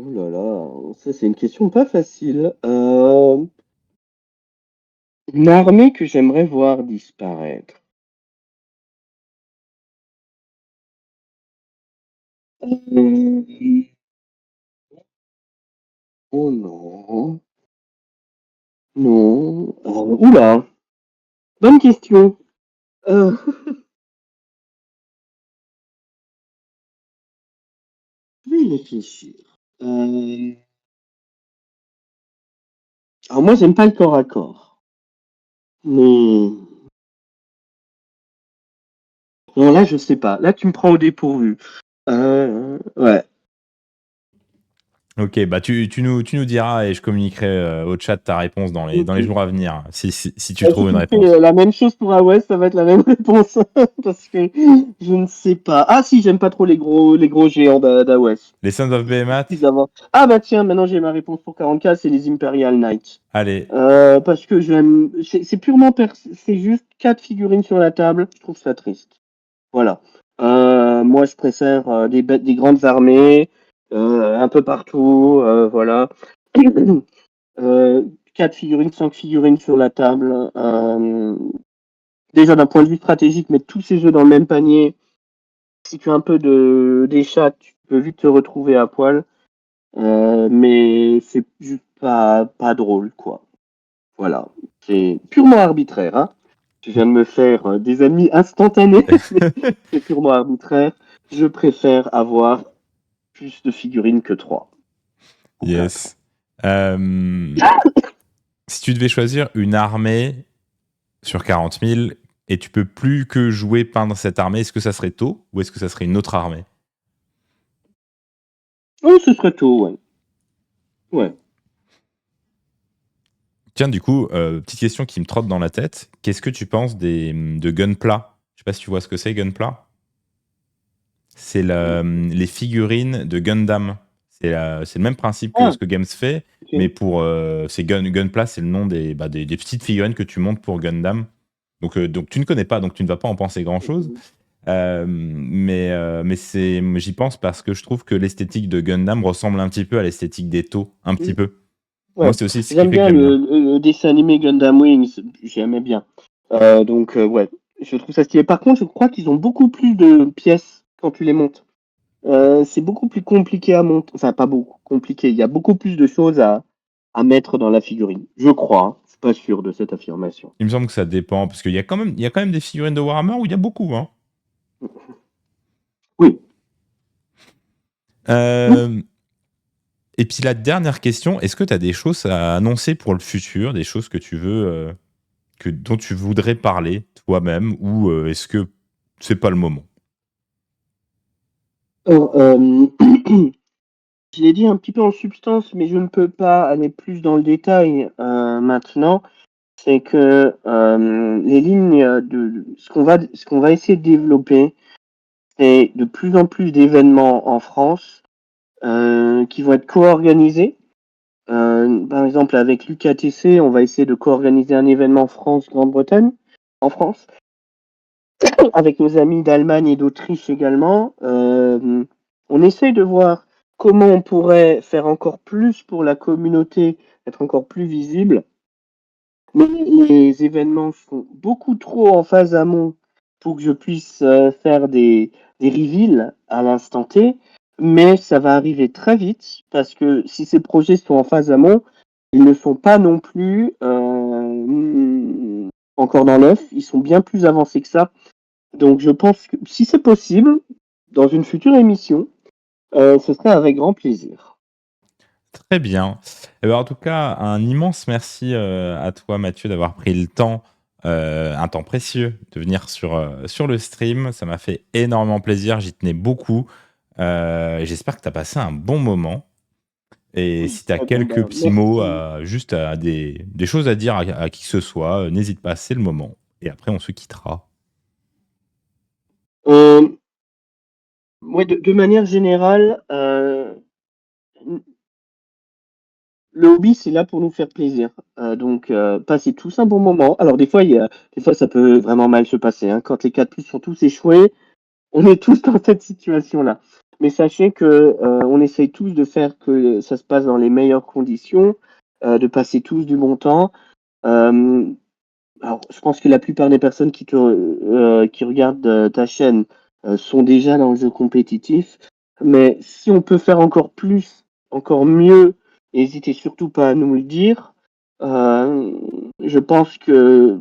Oh là là, ça c'est une question pas facile. Une armée que j'aimerais voir disparaître. Euh, Oh non, non. Oula, bonne question. Euh, je vais y réfléchir. Euh, Alors moi j'aime pas le corps à corps, mais non là je sais pas. Là tu me prends au dépourvu. Ouais. Ok, bah tu nous diras et je communiquerai au chat ta réponse dans les Ok. jours à venir, si tu Si trouves une tu me fais réponse. la même chose pour AOS, ça va être la même réponse. Parce que je ne sais pas. Ah si, j'aime pas trop les gros géants d'AOS. Les Sons of Behemoth, Plus avant. Ah bah tiens, maintenant j'ai ma réponse pour 40K, c'est les Imperial Knights. allez, Parce que j'aime. C'est purement. C'est juste 4 figurines sur la table. Je trouve ça triste. Voilà. Moi, je préfère des grandes armées, un peu partout. Voilà. 4 figurines, 5 figurines sur la table. Déjà, d'un point de vue stratégique, mettre tous ces jeux dans le même panier. Si tu as un peu des chats, tu peux vite te retrouver à poil. Mais c'est juste pas drôle, quoi. Voilà. C'est purement arbitraire, hein. Je viens de me faire des amis instantanés, mais c'est purement arbitraire. Je préfère avoir plus de figurines que 3 ou 4. yes. Si tu devais choisir une armée sur 40 000 et tu peux plus que jouer peindre cette armée, est-ce que ça serait tôt ou est-ce que ça serait une autre armée? Oh, ce serait tôt, ouais. Ouais. Tiens, du coup, petite question qui me trotte dans la tête. Qu'est-ce que tu penses de Gunpla? Je sais pas si tu vois ce que c'est, Gunpla. C'est les figurines de Gundam. C'est le même principe que Ah, ce que Games fait, mais ok. pour Gunpla, c'est le nom des petites figurines que tu montes pour Gundam. Donc tu ne connais pas, donc tu ne vas pas en penser grand-chose. J'y pense parce que je trouve que l'esthétique de Gundam ressemble un petit peu à l'esthétique d'Eto, un petit peu. Moi, Ouais. c'est aussi ce qui J'aime fait que bien j'aime bien. le dessin animé Gundam Wings. J'aimais bien. Ouais. Je trouve ça stylé. Par contre, je crois qu'ils ont beaucoup plus de pièces quand tu les montes. C'est beaucoup plus compliqué à monter. Enfin, pas beaucoup compliqué. Il y a beaucoup plus de choses à mettre dans la figurine. Je crois, hein. Je suis pas sûr de cette affirmation. Il me semble que ça dépend, parce il y a quand même des figurines de Warhammer où il y a beaucoup. Hein. Oui. Euh, et puis la dernière question, est-ce que tu as des choses à annoncer pour le futur, des choses que tu veux, dont tu voudrais parler toi-même, ou est-ce que c'est pas le moment? Alors, je l'ai dit un petit peu en substance, mais je ne peux pas aller plus dans le détail maintenant. C'est que les lignes ce qu'on va essayer de développer, c'est de plus en plus d'événements en France qui vont être co-organisés. Par exemple, avec l'UKTC, on va essayer de co-organiser un événement France-Grande-Bretagne, en France, avec nos amis d'Allemagne et d'Autriche également. On essaye de voir comment on pourrait faire encore plus pour la communauté, être encore plus visible. Mais les événements sont beaucoup trop en phase amont pour que je puisse faire des reveals à l'instant T. Mais ça va arriver très vite parce que si ces projets sont en phase amont, ils ne sont pas non plus encore dans l'œuf. Ils sont bien plus avancés que ça. Donc je pense que si c'est possible, dans une future émission, ce serait avec grand plaisir. Très bien. Eh ben, en tout cas, un immense merci à toi, Mathieu, d'avoir pris le temps, un temps précieux, de venir sur le stream. Ça m'a fait énormément plaisir. J'y tenais beaucoup. J'espère que tu as passé un bon moment. Et Oui, si tu as très bon, quelques bah, petits mots, merci. juste à des choses à dire à qui que ce soit, n'hésite pas, c'est le moment. Et après, on se quittera. Euh, ouais, de manière générale, le hobby, c'est là pour nous faire plaisir. Passez tous un bon moment. Alors, des fois, ça peut vraiment mal se passer, hein. Quand les 4 plus sont tous échoués, on est tous dans cette situation-là. Mais sachez que on essaye tous de faire que ça se passe dans les meilleures conditions, de passer tous du bon temps. Alors, je pense que la plupart des personnes qui regardent ta chaîne sont déjà dans le jeu compétitif. Mais si on peut faire encore plus, encore mieux, n'hésitez surtout pas à nous le dire. Je pense que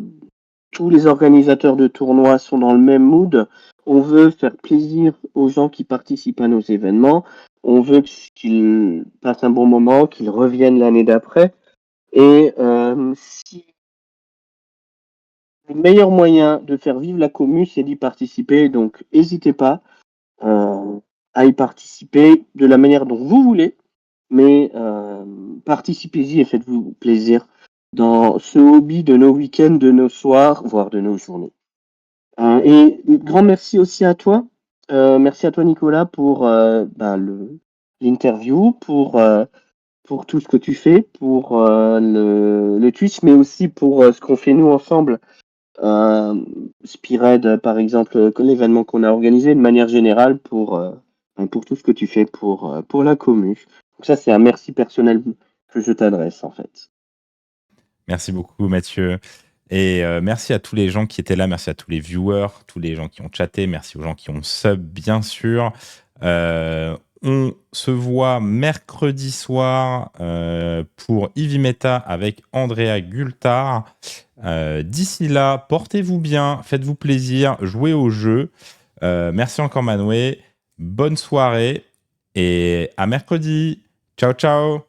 tous les organisateurs de tournois sont dans le même mood. On veut faire plaisir aux gens qui participent à nos événements. On veut qu'ils passent un bon moment, qu'ils reviennent l'année d'après. Et si le meilleur moyen de faire vivre la commu, c'est d'y participer. Donc, n'hésitez pas à y participer de la manière dont vous voulez, mais participez-y et faites-vous plaisir dans ce hobby de nos week-ends, de nos soirs, voire de nos journées. Et grand merci aussi à toi. Merci à toi, Nicolas, pour l'interview, pour tout ce que tu fais, pour le Twitch, mais aussi pour ce qu'on fait nous ensemble. Spired, par exemple, l'événement qu'on a organisé de manière générale pour tout ce que tu fais pour la commu. Donc ça, c'est un merci personnel que je t'adresse, en fait. Merci beaucoup, Mathieu. Et merci à tous les gens qui étaient là, merci à tous les viewers, tous les gens qui ont chatté, merci aux gens qui ont sub, bien sûr. On se voit mercredi soir pour Eevee Meta avec Andrea Gultar. D'ici là, portez-vous bien, faites-vous plaisir, jouez au jeu. Merci encore Manwë, bonne soirée et à mercredi. Ciao, ciao.